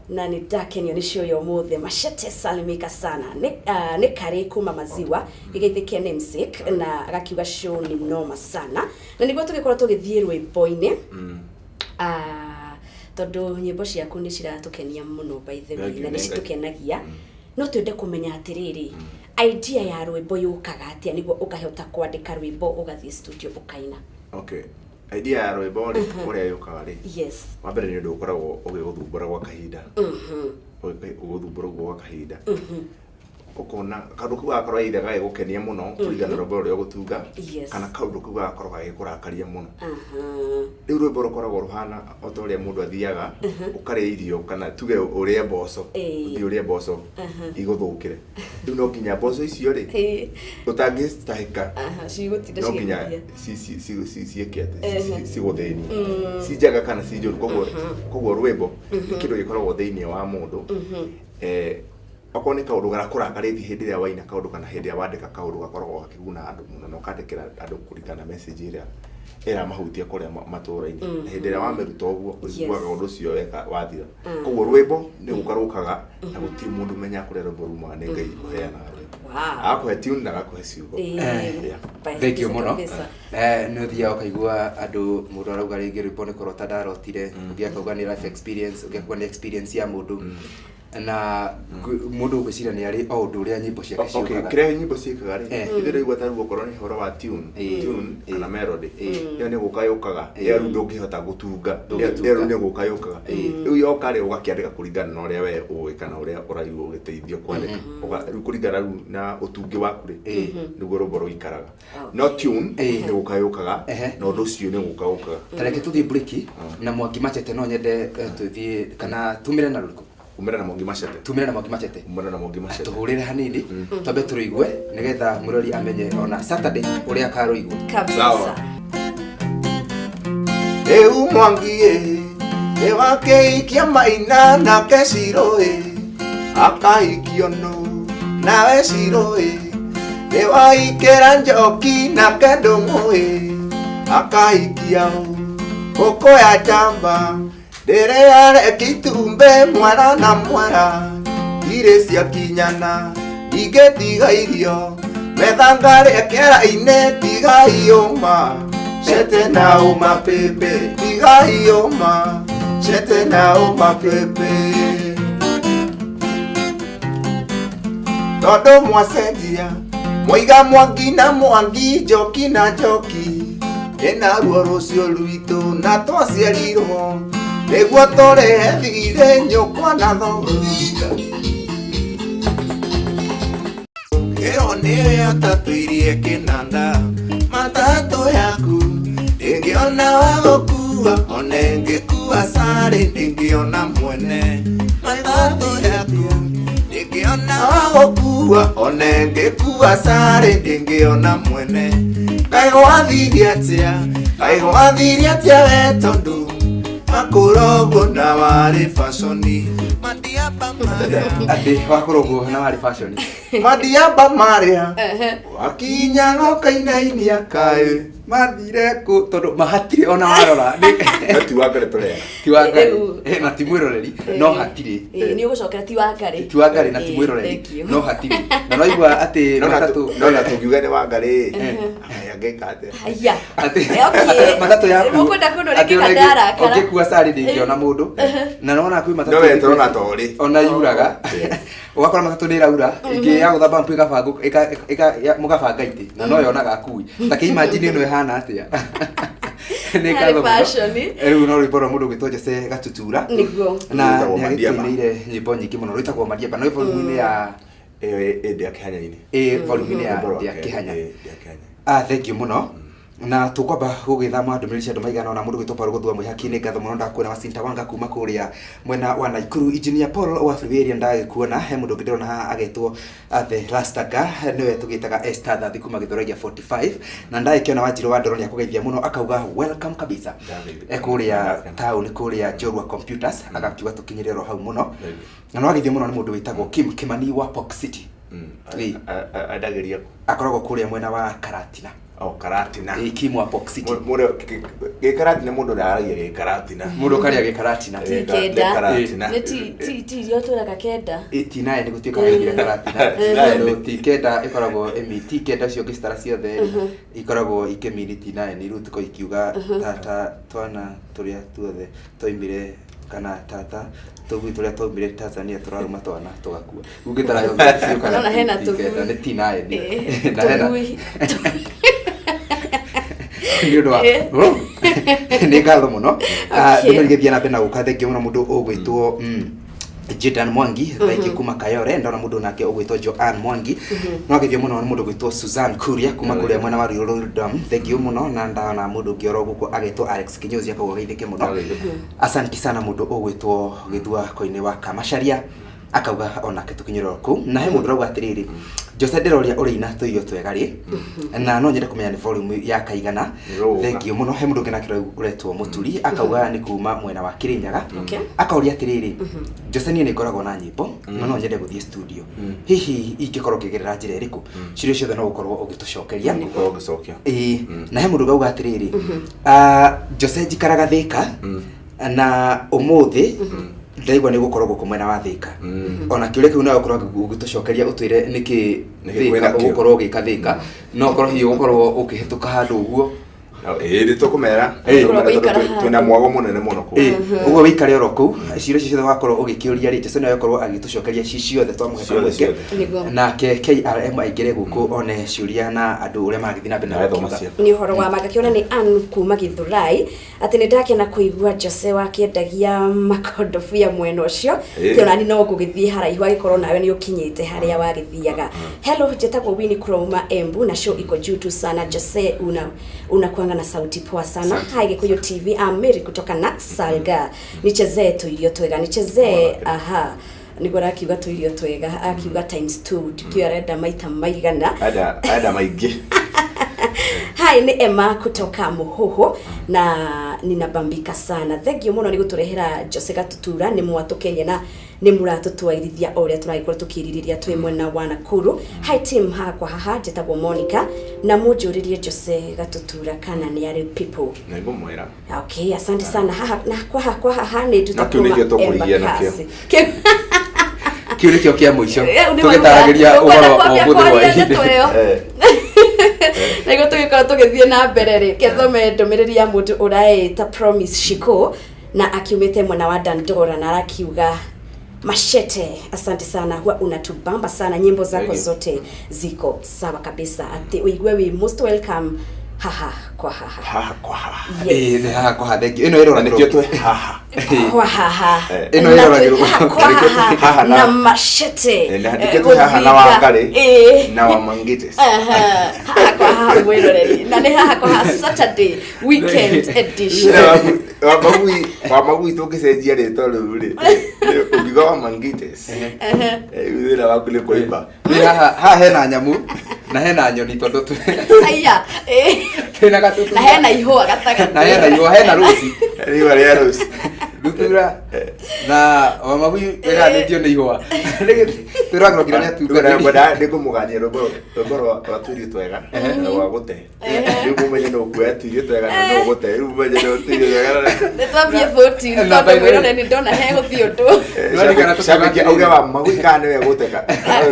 na ni dakenio ni show yo mothe Macete salimika sana ni kare kuma Maziwa igeithike namesake na agakiuga show ni mnoma sana na niguo tugikora tugithie rwimbo-ini tondu nyimbo ciaku ni ciratukenia muno by the way na ni citukenagia no twende kumenya atiriri idea ya rwimbo yukaga atia niguo ukahota kwandika rwimbo ugathie studio ukaina okay idea ya rwimbo ri uria yukaga ri yes wambere ni ndu ukoragwo ugiguthumbura gwa kahinda uguthumbura gwa kahinda ukona kaundu kau gakorwo either gagigukenia muno kurigana rwimbo ruria ugutunga kana kaundu kau gakorwo gagikurakaria muno riu rwimbo rukoragwo ruhana ota uria mundu athiaga ukaria irio kana tuge uria mboco uthii uria mboco iguthukire riu no nginya mboco icio ri utangistahika cigutinda no nginya ciikiate ciguthini cijaga kana cinjuru koguo rwimbo kindu gikoragwo thiini wa mundu okorwo nĩ kaũndũ garakũrakarĩtie hĩndĩ ĩrĩa waina kaũndũ kana hĩndĩ ĩrĩa wandĩka kaũndũ gakoragwo gakĩguna andũ mũno na ũkandĩkĩra andũ kũringana message ĩrĩa ĩramahutia kũrĩa matũũra-inĩ hĩndĩ ĩrĩa wamĩruta ũguo ũiguaga ũndũ ũcio weka wathira koguo rwĩmbo nĩ gũkarũkaga na gũtirĩ mũndũ ũmenyaga kũrĩa rwĩmbo rumaga nĩ Ngai ũheanaga rwĩmbo agakũhe tune na agakũhe ciugo thengio mũno nĩ ũthiaga ũkaigua andũ mũndũ arauga rĩngĩ rwĩmbo nĩ kũrota ndarotire ũngĩ akauga nĩ life experience ũngĩ akauga nĩ experience ya mũndũ na mundu ugicira ni ari o undu uria nyimbo ciake ciukaga kire nyimbo ciikaga ri ithire igwa taru gukorwo ni horo wa tune kana melody yo ni gukayukaga ya ru ndungihota gutunga ya ru ni gukayukaga riu yoka ri ugakiandika kuringana na uria we uwi kana uria uraiwa ugiteithio kwandika ru kuringana ru na utungi waku ri niguo rwimbo ruikaraga no tune ni gukayukaga na undu ucio ni gukayukaga tareke tuthie break na Mwangi Machete no nyende tuthie kana tumire na ruko umera na Mwangi Machete umera na Mwangi Machete tuhurire hanini twabe turuigue nigetha murori amenye ona Saturday uria karuigwe kabisa Mwangi wake maina na kesiro akaikio no nawe ciro waikera njoki na kendongo akaikia koko ya jamba dere yare kitumbe mwara na mwara ire cia kinyana igetiga irio methangare kera ine tiga ioma shete na uma pepe tiga ioma shete na uma pepe todo mwasendia moiga Mwangi na Mwangi joki na joki ena ruo rucio ruito na twaciarirwo niguo turehe thire nyukwa na thonga ero nĩ atatuirie kinanda matatu yaku ndĩngĩona wa gũkua ona ĩngĩkua sarĩ ndĩngĩona mwene matatu yaku ndĩngĩona wa gũkua ona ĩngĩkua sarĩ ndĩngĩona mwene kaĩ gwathirie atĩa we tondu makorogo na wari fashoni madiaba maria ati wakorogo na wari fashoni madiaba maria wakinya ngokainainia kae mathire ku tondu mahatire ona warora ti wangare tore ti wangare na ti mwiroreri no hatire ni ugucokera ti wangare na ti mwiroreri no hatire na no igwa ati matatu no na tugiuga ni wangare agekate aya ati okay matatu ya mukwenda kuno reke kadara kana ukikuwa sari ndingiona mundu na nona kwi matatu no we turona tori ona yuraga ugakora matatu ni raura ingi ya guthamba mpu ikabangu mugabanga iti na no yonaga akui take imagine no ehana atia ni kadho riu no rwimbo rwa mundu gwitwo Jesse Gatutura niguo na nĩagĩtũinĩire nyĩmbo nyingĩ mũno rwĩtagwo Madiaba no volume ya Ndĩa Kĩhanya-inĩ volume ya Ndĩa Kĩhanya thank you mũno na tukwamba gugithama ndumĩrĩri cia andũ maigana ona mũndũ gwĩtwo Paul Gũthua Mwĩhaki-inĩ ngatho mũno ndakuona Wacinta Wanga kuma kũrĩa mwena wa Naikuru engineer Paul wa Freeway ndagĩkuona he mũndũ ũngĩ ndĩrona haha agetwo the Rastaga nĩwe tũgĩtaga Esther Thathi kuma Gĩthũrai 45 na ndagĩkĩona Wanjirũ wa Ndoro nĩakũgeithia mũno akauga welcome kabisa kũrĩa taũni kũrĩa Njorua Computers agakiuga tũkinyĩrĩrwo hau mũno na no agĩthio mũno nĩ mũndũ wĩtagwo Kim Kimani wa Pok City adagĩria akoragwo kũrĩa mwena wa Karatina Karatina Kimwa Pok City Karatina mundu ndaragia Karatina mundu karia Karatina Karatina ti yo turaga kenda itinae nigutuika hagia Karatina no ti kenda ikoragwo ti kenda cio gistara ciothe ikoragwo ikemini tinae ni rutuko ikiuga tata twana turia tuothe toimire kana tata tugu turia toimire Tanzania turaruma twana tugakua ungitara yo kana hena tugu ni tinae ni na hena nĩũndũ nĩ ngatho mũno ndũmĩrĩgithia na mbere na gũka thengio mũno mũndũ ũgwĩtwo Jordan Mwangi thaiki kuma Kayore ndona mundu nake ugwitwo Joan Mwangi no agithio muno mundu gwitwo Susan Kuria kuma kuria mwena wa Rurudam thengio muno na ndana mundu ngioro guko agitwo Alex Kinyozi akauga geithike muno asanti sana mundu ugwitwo githua koine wa Kamasharia akauga ona kitukinyiro ku na he mundu rauga atiriri Jose Deroria uri ina tuyo twega ri na no nyende kumenya ni volume ya kaigana thengio muno he mundu ngina kiro uretwo Muturi akauga ni kuma mwena wa Kirinyaga akauria atiriri Jose ni ngoragwo na nyimbo no nyende guthie studio hihi ingikorwo kigerera njira iriku cirio ciothe no gukorwo ugitucokeria na he mundu gauga atiriri Jose njikaraga Thika na umuthi ndaigwa ni gukorwo guko mwena wa Thika ona kiure kiu na gukorwo ugitucokeria utwire niki Thika gukorwo gika Thika no korwo hiyo gukorwo ukihituka handu uguo ndi tukumera twina mwago munene muno ku uguo wikare oro ku ciiro ciothe wakorwo ugikiuria ri Jesse no yakorwo agitucokeria ciothe twamuheta mweke na KRM aigire guku one ciuria na andu uria magithina bena ni horo wa magakiona ni Ann kuma Githurai ati ni ndakena kuigua Jesse wakiendagia makondofu ya mweno cio kiona ni no gugithie haraihu agikorwo nawe ni ukinyite haria wagithiaga. Hello, jetagwo Winnie Kuroma Embu na show iko juu tu sana. Jesse unakuanga na sauti poa sana. Hai Gikuyu TV Mary kutoka na Salga. Nichezee tu ilio twega, nichezee nigora akiuga tu ilio twega, akiuga times 2 tukiwa reda maita maigana ada maigi. Hai ni Emma kutoka Muhoho na ninabambika sana. Thengio muno ni guturehera Jose Gatutura ni mwatokenya na ni muratutwairithia oria turagikora tukiririria twi mwena wa Nakuru. Hai team hakwa haha jetagwo Monica na mujuririe Jose Gatutura kana ni ari people na ibo mwera. Okay, asante sana. Kwa haha ni tutakuma kiure kio kia muico tugitaragiria ugoro obuthi wa ihinde Nego tugikora tugithie na mbere ri kethome ndomereri ya mundu uraita Promise Shiko na akiumite mwana wa Dandora na arakiuga Machete. Asante sana, huwa unatubamba sana, nyimbo zako zote ziko sawa kabisa. Ati uigwe we most welcome haha kwa haha ni haha kwa thengio ino iro nikio twe haha kwa haha ino iro haha na Machete nikio haha na Wangari na Wamangites haha kwa haha mwiroreri na ni haha kwa Saturday weekend edition Wamagui tukicenjia rito riu ri ugiga Wamangites wira wakule koiba haha hena nyamu na hena nyoni tondu tu aya tena gatutu na hena ihua gatagatĩ na hena ihua hena rusi riwa ria rusi dutura na Wamagui eganitio ni ihua turagro kirania tu ngora ndikumugania robo rwatwirio twega rwa gute riu mumenye no kwetwirio twega na no gute riu mumenye no twirio twega ni twambie voti tondu mwirone ni ndona he guthio ndu shabiki auga Wamagui kana we guteka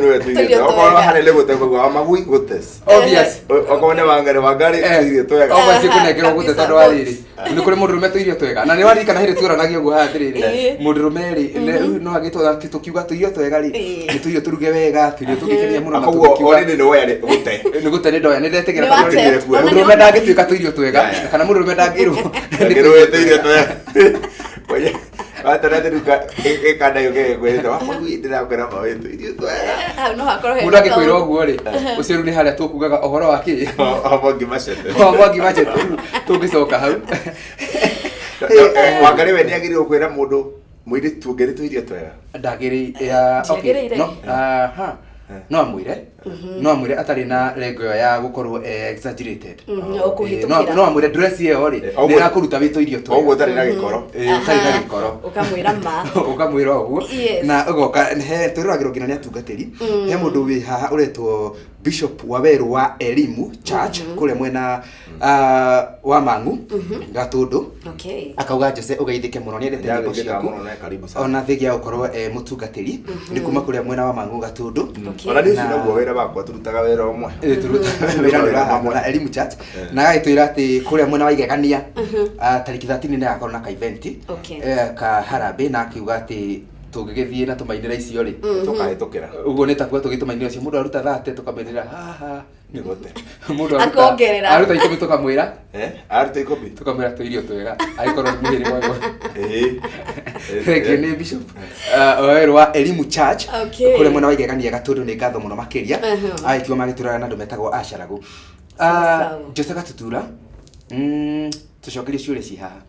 no we twirio okorwo hane le gute kwa Wamagui gutes obvious okorwo ne Wangari twirio twega oba sikunekero gute tondu wa riri ni kuri mundu rume twirio twega na ni warikana hiri turanagio guo hatiriri mundu rumeri no agitwa tukiuga twirio twega ri ni twirio turuge wega twirio tukikenia muno na tukiuga ni no ya gute ni gute ni ndoya ni ndetegera mundu rume ndagituika twirio twega kana mundu rume ndagirwo ngiro twirio twega oye atara teruka ekana yoge kwenda Wamagui ndirakwera mawe twirio twega no hakorwo he mundu agikwira oguo ri ucio ru ni haria tukugaga ohoro wa ki Wamagui Machete Wamagui Machete tungicoka hau Wangari we niagirirwo kwira mundu mwiri tungeri twirio twega ndagiri ya okay no no amwire atari na lengo ya gukorwo exaggerated no amwire dress iyo ri ni rakuruta wito irio twega oguo tari na gikoro tari na gikoro ukamwira ma ukamwira oguo na ugoka he turagiro nginya ni atungatiri he mundu wi haha uretwo Bishop Waweru wa Elimu Church kule mwena wa Mangu Gatundu akauga Jose ugeithike muno ni endete nyimbo ciaku ona thigia ukorwo mutungatiri ni kuma kule mwena wa Mangu Gatundu ona ni naguo wira bakwa turutaga wira omwe turutaga wira Elimu Church na gaitwira ati kule mwena wa Igegania tariki 13 ni agakorwo na ka event ka Harambe na akiuga ati tugigithie na tumaindira icio ri tukahitukira uguo ni takwa tugitumaindira icio mundu aruta 30 tukamenera haha Nĩ gote. Mũndũ akongerera. aruta ikũmi tũkamwĩra. Aruta ikũmi. Tũkamwĩra tũirio twega. Agĩkorwo mũhĩrĩ mwega. Thank you nĩ Bishop. Wa Elimu Church. Okay. Kũrĩa mwena wa Igegania Gatũndũ nĩ ngatho mũno makĩria. Agĩkiuma magĩtũraga na andũ metagwo Asharagu. Jose Gatutura. Tucokerie ciũria ci haha.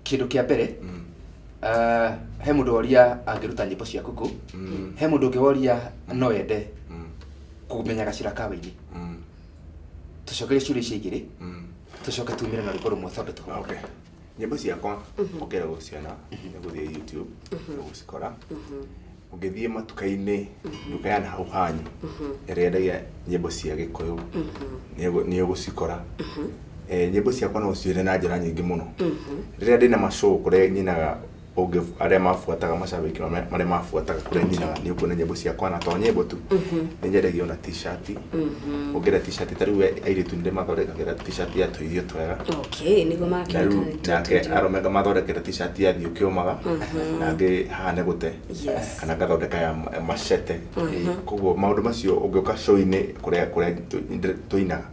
Kĩndũ kĩa mbere. He mũndũ woria angĩruta nyĩmbo cia kuku. He mũndũ ũngĩ woria no ende kũmenya gacira kawa-inĩ. Tucokerie ciũria icio igĩrĩ. Tucoke tumire na rwĩmbo rũmwe tondũ tũhũ. Okay. Nyĩmbo ciakwa ũngĩra gũciona nĩ gũthiĩ YouTube ũgũcikora. Ũngĩthiĩ matuka-inĩ nduka ya hau hanyu ĩrĩa yendagia nyĩmbo cia Gĩkũyũ nĩ ũgũcikora. Nyĩmbo ciakwa no ciũre na njĩra nyingĩ mũno. Rĩrĩa ndĩna ma-show kũrĩa nyinaga arĩa mabuataga macambĩki marĩa mabuataga kũrĩa nyinaga nĩ ũkuona nyĩmbo ciakwa na to nyĩmbo tu nĩ nyendagia na t-shirt. Ũngĩenda t-shirt ta rĩu airĩtu nĩ mathondekagĩra t-shirt ya tũirio twega. Okay, nĩguo makĩruta. Nake arũme mathondekera t-shirt ya thiũ kĩũmaga na angĩ haha nĩ gũte kana ngathondeka ya macete. Koguo maũndũ macio ũngĩũka show-inĩ kũrĩa tũinaga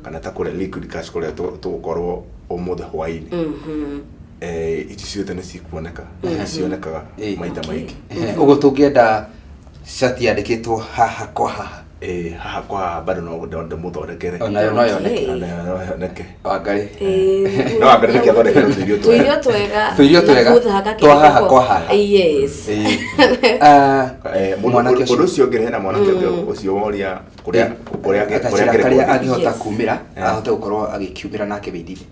kana ta kũrĩa Liquid Cash kũrĩa tũgũkorwo ũmũthĩ hwaĩ-inĩ. Ici ciothe nĩ cikuoneka na cionekaga maita maingĩ. Ũguo tũngĩenda shati yandĩkĩtwo haha kwa haha. Haha kwa haha bado no mũthondekere. Onayo no yoneke. Wangarĩ. No Wangarĩ nĩkĩ athondekere tũirio twega. Tũirio twega. Twa haha kwa haha. Yes. Mũndũ ũcio ũngĩ hena mwanake ũcio woria kũrĩa angĩhota kumĩra ahote gũkorwo agĩkiumĩra nake wĩithire.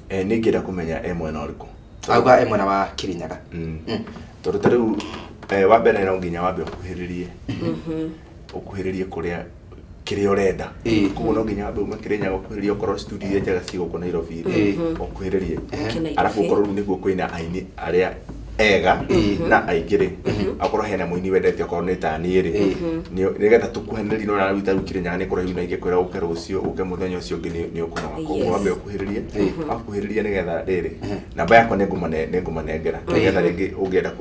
Nĩngĩenda kũmenya mwena ũrĩkũ. Auga mwena wa Kirinyaga. Tondũ ta rĩu wa mbere no nginya wambe ũkuhĩrĩrie kĩrĩa ũrenda. Koguo no nginya wambe ume Kirinyaga ũkuhĩrĩrie okorwo studio iria njega cigũkũ Nairobi ũkuhĩrĩrie. Arabu ũkorwo nĩguo kwĩna aini arĩa ega na aingĩ akorwo hena mũini wendete okorwo nĩ ta niĩ nĩgetha tũkuhanĩrĩrie no naruta rĩu Kirinyaga nĩ kũraihu na ingĩkwĩra ũke rũciũ ũke mũthenya ũcio ũngĩ nĩ ũkũnoga. Koguo wambe ũkuhĩrĩrie nĩgetha rĩrĩ namba yakwa nĩngũmanengera nĩgetha rĩngĩ ũngĩenda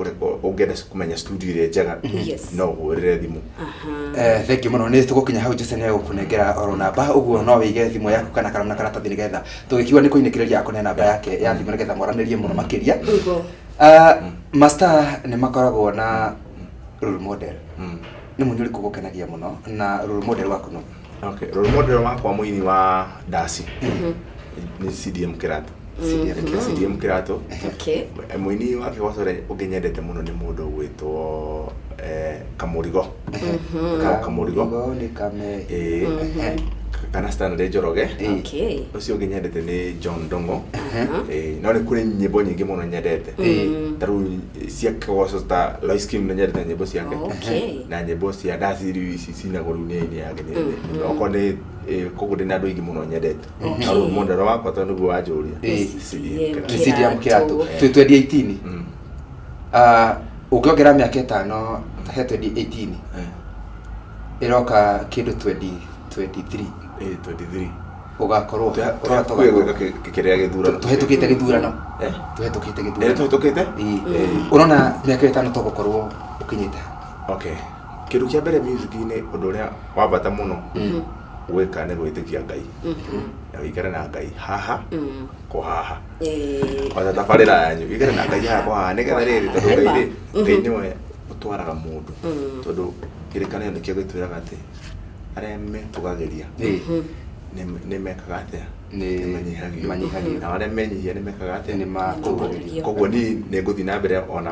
kũmenya studio ĩrĩa njega no ũhũrĩre thimũ. Thank you mũno. Nĩ tũgũkinya hau Jose nĩ gũkũnengera oro namba ũguo no wĩige thimũ yaku kana karamu na karatathi nĩgetha tũgĩkiuga nĩ kũinĩkĩrĩria akũne namba yake ya thimũ nĩgetha mwaranĩrie mũno makĩria. Master nĩ makoragwo na role model. Nĩ mũini ũrĩkũ gũkenagia mũno na role model waku no? Okay, role model wakwa mũini wa ndaci nĩ CDM Kĩratũ. CDM Kĩratũ. Okay. Mũini wa Kĩgocore ũngĩ nyendete mũno nĩ mũndũ ũgwĩtwo Kamũrigo. Kamũrigo nĩ kame. Kana Stanley Njoroge. Okay. Ũcio ũngĩ nyendete nĩ John Dongo. No nĩ kũrĩ nyĩmbo nyingĩ mũno nyendete. Ta rĩu cia Kĩgoco ta Lois Kim nĩ nyendete nyĩmbo ciake. Na nyĩmbo cia ndaci rĩu ici cinagwo rĩu nĩ aini yake. Okorwo nĩ koguo ndĩ na andũ aingĩ mũno nyendete. Na rĩu mũndũ wakwa tondũ nĩguo wanjũria. CDM Kĩratũ. Twendie 18. Ũngĩongera mĩaka 5 he 2018. Ĩroka kĩndũ 2023. 23 ugakorwo twega kĩrĩa gĩthurano tuhĩtũkĩte gĩthurano tuhĩtũkĩte gĩthurano tuhĩtũkĩte urona mĩaka 5 tũgũkorwo ũkinyĩte. Okay, kĩndũ kĩa mbere music-inĩ ũndũ ũrĩa wa bata mũno gwĩka nĩ gwĩtĩkia Ngai na wĩikare na Ngai haha kwa haha ona tabarĩra yanyu wĩikare na Ngai haha kwa haha nĩgetha rĩrĩ tondũ Ngai nĩwe ũtwaraga mũndũ tondũ kĩrĩkanĩro nĩkĩo gĩtwĩraga atĩ arĩa metũgagĩria nĩ mekaga atĩa nĩ manyihagio na arĩa menyihia nĩ mekaga atĩa nĩ makũgagĩrio. Koguo niĩ nĩ ngũthiĩ na mbere ona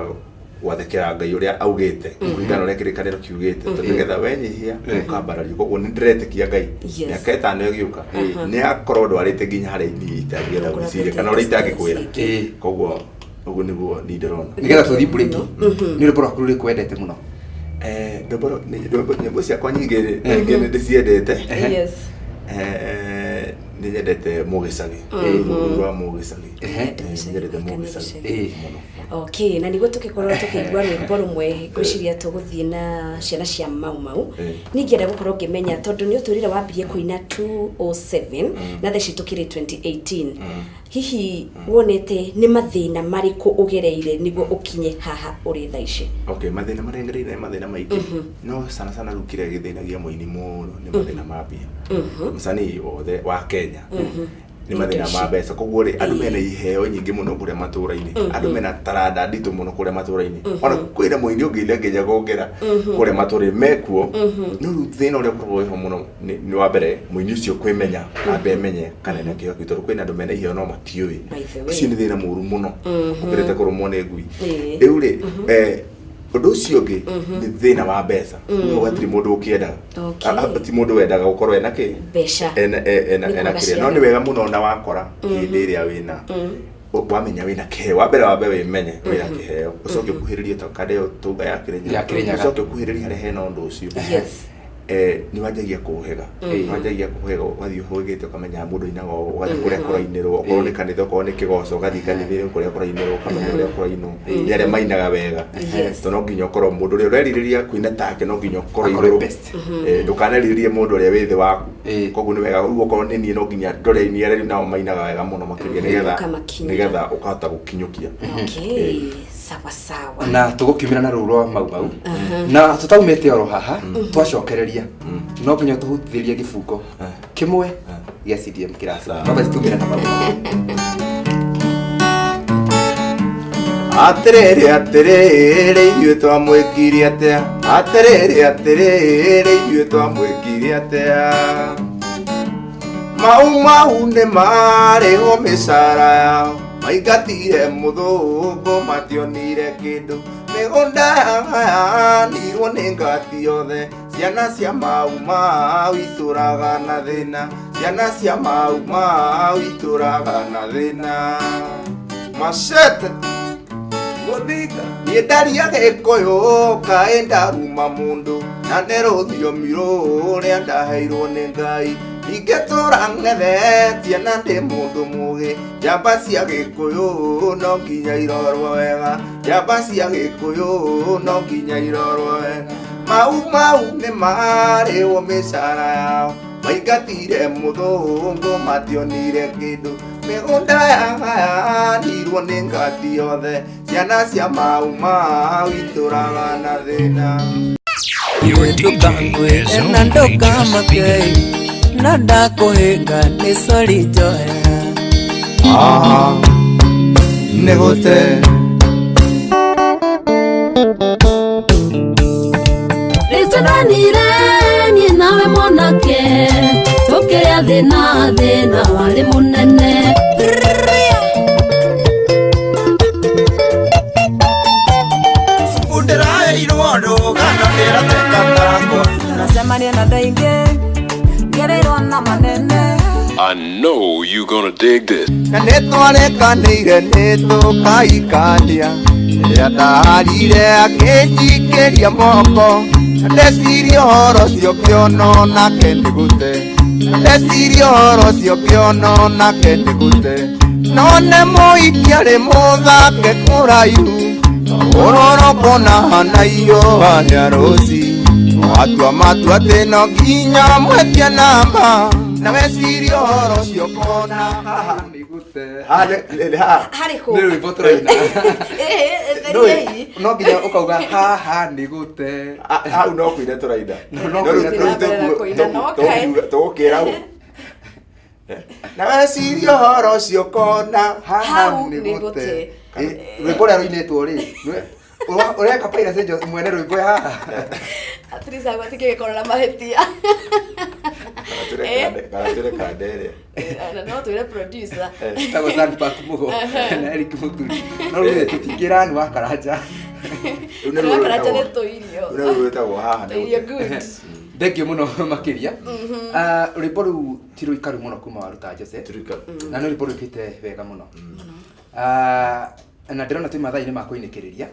gwathĩkĩra Ngai ũrĩa augĩte kũringana ũrĩa kĩrĩkanĩro kiugĩte tondũ nĩgetha wenyihia ũkambarario. Koguo nĩ ndĩretĩkia Ngai mĩaka 5 ĩgĩũka nĩ akorwo ndwarĩte nginya harĩa ini itangĩenda gwĩciria kana ũrĩa itangĩkwĩra. Koguo ũguo nĩguo niĩ ndĩrona. Nĩgetha tũthiĩ break nĩ rwĩmbo rwaku rũrĩkũ wendete mũno? Nyĩmbo ciakwa nyingĩ nĩ ndĩciendete. Nĩ nyendete Mũgĩcagi. Mũini wa Mũgĩcagi. Nyendete Mũgĩcagi mũno. Okay, na nĩguo tũkĩkorwo tũkĩigua rwĩmbo rũmwe ngwĩciria tũgũthiĩ na ciana cia Mau Mau. Ningĩenda gũkorwo ngĩmenya tondũ nĩ ũtũrire wambirie kũina 2007 na theci tũkĩrĩ 2018. hihi wonete nĩ mathĩna marĩkũ ũgereire nĩguo ũkinye haha ũrĩ thaa ici? Okay, mathĩna marĩa ngereire nĩ mathĩna maingĩ. No sana rĩu kĩrĩa gĩthĩnagia mũini mũno nĩ mathĩna ma mbia. Mũcani wothe wa Kenya nĩ mathĩna ma mbeca. Koguo rĩ andũ mena iheo nyingĩ mũno kũrĩa matũũra-inĩ. Andũ mena taranda nditũ mũno kũrĩa matũũra-inĩ. Ona kwĩna mũini ũngĩ ile nginya gongera kũrĩa matũũra-inĩ mekuo. No rĩu thĩna ũrĩa ũkoragwo ho mũno nĩ wa mbere mũini ũcio kwĩmenya ambe amenye kana ena kĩheo kĩu, tondũ kwĩna andũ mena iheo no matiũĩ. Ũcio nĩ thĩna mũru mũno ũkĩrĩte kũrũmwo nĩ ngui. Rĩu rĩ ũndũ ũcio ũngĩ nĩ thĩna wa mbeca. Gũtirĩ mũndũ ũkĩendaga, ti mũndũ wendaga gũkorwo ena kĩ mbeca ena kĩrĩa. No nĩ wega mũno na wakora hĩndĩ ĩrĩa wĩna wamenya wĩna kĩheo, wa mbere wĩmenye wĩna kĩheo, ũcoke ũkuhĩrĩrie ta kade ĩyo tuga ya Kĩrĩnyaga, ũcoke ũkuhĩrĩrie harĩa hena ũndũ ũcio. Nĩ wanjagia kũhega, ũgathiĩ ũhũgĩte ũkamenya mũndũ ainaga ũgathiĩ kũrĩa kũrainĩrwo, okorwo nĩ kanitha, okorwo nĩ kĩgoco ũgathiĩ kanitha-inĩ kũrĩa kũrainĩrwo, ũkamenya ũrĩa kũrainwo, nĩ arĩa mainaga wega. Tondũ no nginya ũkorwo mũndũ ũrĩa ũrerirĩria kũina take no nginya ũkorwo igũrũ, ndũkanerirĩrie mũndũ ũrĩa wĩ thĩ waku. Koguo nĩ wega rĩu okorwo nĩ niĩ no nginya ndore ni arĩa nao mainaga wega mũno makĩria nĩgetha ũkahota gũkinyũkia. Sawa. Na tũgũkiumĩra na rũu rwa mau na tũtaumĩte oro haha twacokereria no nginya tũhutithĩrie gĩbungo kĩmwe gĩa CDM kĩrasa baba citumĩra na mau. Atĩrĩrĩ ithuĩ twamwĩkire atĩa, atĩrĩrĩ ithuĩ twamwĩkire atĩa. Mau nĩ marĩho mĩcara yao, maingatire mũthũngũ mationire kĩndũ. Mĩgũnda yahanirwo nĩ ngati yothe, ciana cia mau itũraga na thĩna, ciana cia mau itũraga na thĩna. Macete gũthiga niĩ ndaria Gĩkũyũ kaĩ ndaruma mũndũ, na nĩ rũthiomi rũrĩa ndaheirwo nĩ Ngai. Ingĩtũra ng'ethetie na ndĩ mũndũ mũgĩ, njamba cia Gĩkũyũ no nginya irorwo wega, njamba cia Gĩkũyũ no nginya irorwo wega. Mau nĩ marĩhwo mĩcara yao, maingatire mũthũngũ mationire kĩndũ. Mĩgũnda yahanirwo nĩ ngati yothe, ciana cia mau itũraga na thĩna. Na ndũkamake na ndakũhĩnga nĩ sori njohera nĩ gũte rĩtũranire niĩ nawe mwanake tũkĩrĩa thĩna warĩ mũnene. Ndĩraheirwo rũgano ndĩratheka Tunacemania na andũ aingĩ ngereirwo na manene. I know you gonna dig this. na nĩ twarekanĩire nĩ tũkaikania, rĩrĩa ndaharire akĩnjikĩria moko, ndeciria ũhoro ũcio kĩono nake nĩ gũte, ndeciria ũhoro ũcio kĩono nake nĩ gũte. None mũikia rĩ mũthake kũraihu, ũroroko na hanaio harĩa rũci, watua matua atĩ no nginya mwetia namba, na weciria ũhoro ũcio kona haha nĩ gũte. Harĩkũ nĩ rwĩmbo tũraina no nginya ũkauga haha nĩ gũte. Hau no kũina tũraina, tũgũkĩra hau na weciria ũhoro ũcio kona haha nĩ gũte. rwĩmbo rũrĩa rũinĩtwo rĩ ũreka paira cenjo mwene rwĩmbo haha at least agwatikĩ gĩkorwo na mahĩtia. kana tũreka ndere no twĩre producer tagwo Sandpack Mugo na Eric Muturi no rĩu tũtingĩra nĩ wa Karanja. Karanja nĩ tũirio rĩu rwĩtagwo haha nĩ tũirio good. Thengiũ mũno makĩria. Rwĩmbo rũu ti rũikaru mũno kuma waruta Jose, na nĩ rwĩmbo rwĩkĩte wega mũno. na ndirona tu mathai ni makuinĩkĩrĩria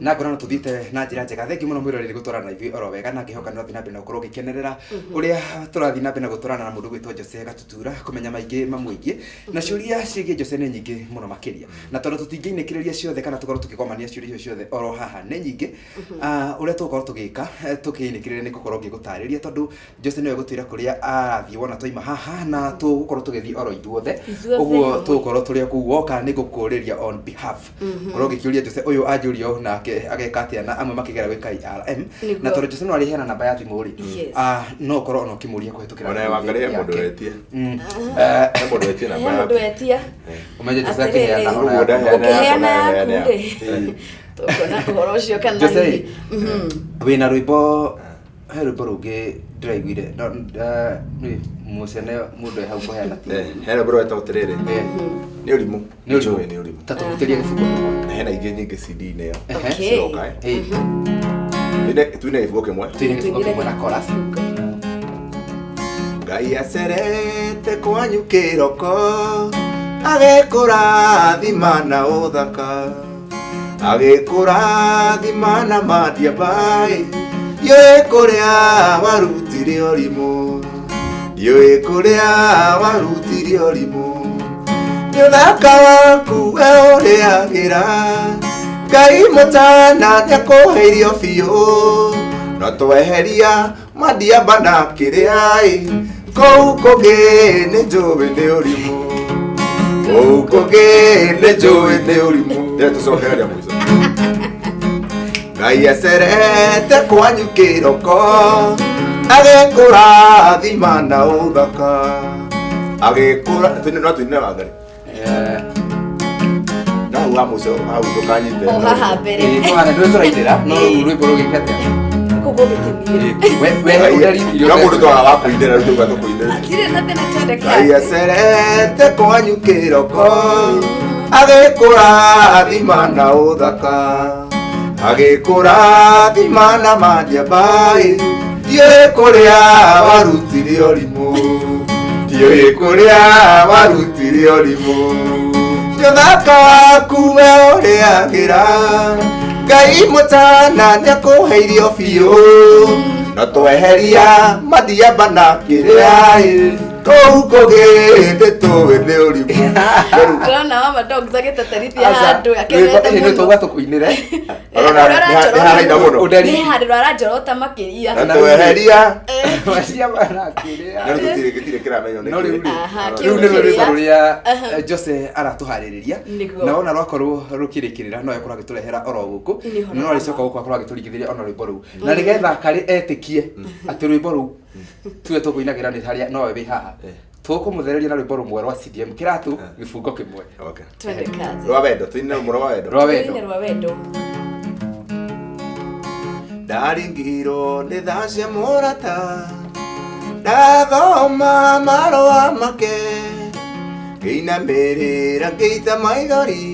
na ngorana tuthite na njĩra njega thengi mũno mwĩroreri gũtwarana na ithuĩ oro wega na ngĩhoka no thina mbere na gũkorwo gĩkenerera ũrĩa tũrathi na mbere na gũtwarana na mũndũ gwĩtwo Jose Gatutura kũmenya maingĩ mamũingĩ na ciũria ciĩgiĩ Jose nĩ nyingĩ mũno makĩria na tondũ tũtingĩinĩkĩrĩria ciothe kana tũkorwo tũkĩgomania ciũria icio ciothe oro haha nĩ nyingĩ ũrĩa tũgũkorwo tũgĩka tũkĩinĩkĩrĩria nĩ gũkorwo ngĩgũtarĩria tondũ Jose nĩwe gũtwĩra kũrĩa arathiĩ wona twaima haha na tũgũkorwo tũgĩthiĩ oro ithuothe ũguo tũgũkorwo tũrĩa kũu woka nĩ gũkũrĩria on behalf korwo gĩkĩũria Jose ũyũ anjũria ũũ nake ageka atĩa na amwe makĩgera gwĩ KRM na tondũ Jose no arĩheana namba ya thimũ rĩ no ũkorwo ona ũkĩmũria kũhĩtũkĩra ona wangaria mũndũ wetie mũndũ wetie namba mũndũ wetia ũmenye Jose akĩheana ona ũkĩheana yaku rĩ tũkona ũhoro ũcio kana Jose wĩna rwĩmbo he rwĩmbo rũngĩ ndĩraiguire mũcene mũndũ hau kũheana he rwĩmbo rwetagwo atĩrĩrĩ nĩ ũrimũ nĩ ũrimũ ta tũgutĩrie gĩbuko na hena ingĩ nyingĩ CD-inĩ ĩyo Okay. ciroka tuine gĩbuko kĩmwe na chorus Ngai acerete kwanyu kĩroko agĩkũrathima na ũthaka agĩkũrathima na mandia mbaĩ ndiũĩ kũrĩa warutire ũrimũ ndiũĩ kũrĩa warutire ũrimũ nĩ ũthaka waku we ũrĩagĩra Ngai mũtana nĩakũheirio biũ no tweheria mandiamba na kĩrĩa kũu kũngĩ nĩ njũĩ nĩ ũrimũ kũu kũngĩ nĩ njũĩ nĩ ũrimũ tũcokereria mũico Ngai acerete kwanyu kĩroko agĩkũrathima na ũthaka agĩkũra no tuine wangari no wa mũico hau ndũkanyite haha mbere kwana ndio tũraindĩra no rwĩmbo rũgĩka atĩa kũguo gĩtĩmire we ũraririo no mũndũ twaga wa kũindĩra rĩu tũgatũ kũindĩra atirĩ na thĩna twende Ngai kĩasi acerete kwanyu kĩroko agĩkũrathima na ũthaka agĩkũrathima na mandia mbaĩ ndiũĩ kũrĩa warutire ũrimũ ndiũĩ kũrĩa warutire ũrimũ nĩ ũthaka waku we ũrĩagĩra Ngai mũtana nĩakũheirio biũ no tweheria mandiamba na kĩrĩa kũu kũngĩ nĩtũĩ nĩ ũrimũ ndĩrona mama dogs agĩtatarithia handũ akenete nĩ tũgwa tũkũinĩre nĩharaina mũno nĩ handũ aranjorota makĩria na tweheria mandiamba na kĩrĩa no gĩtirĩ kĩramenywo no rĩu Aha, rĩu nĩ rwĩmbo rũrĩa Aha. Jose aratũharĩrĩria Nĩguo. na wona rwakorwo rũkĩrĩkĩrĩra no akorwo agĩtũrehera oro gũkũ Nĩho no arĩcoka gũkũ akorwo agĩtũringithĩria ona rwĩmbo rũu na nĩgetha karĩ etĩkie atĩ rwĩmbo rũu tuwe tũkũinagĩra nĩ harĩa nowe wĩ haha tũkũmũthereria na rwĩmbo rũmwe rwa CDM kĩratũ gĩbungo kĩmwe twende kazi rwa wendo tuine rũmwe rwa wendo rwa wendo rwa wendo ndaringirwo nĩ thaa cia mũrata ndathoma marũa make ngĩinamĩrĩra ngĩita maithori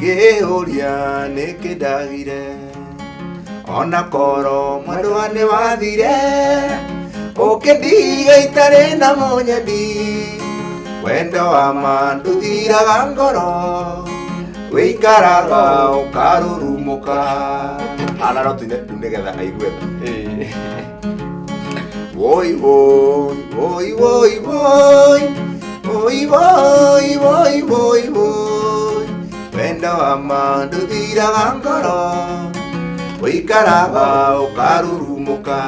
ngĩũria nĩkĩ ndagire ona koro mwendwa nĩ wathire ũkĩndiga itarĩ na mũnyendi wendo wa ma ndũthiraga ngoro wĩikaraga ũkarurumũka ana no tuine nĩgetha aigue woi woi woi woi woi woi woi woi woi woi wendo wa ma ndũthiraga ngoro wĩikaraga ũkarurumũka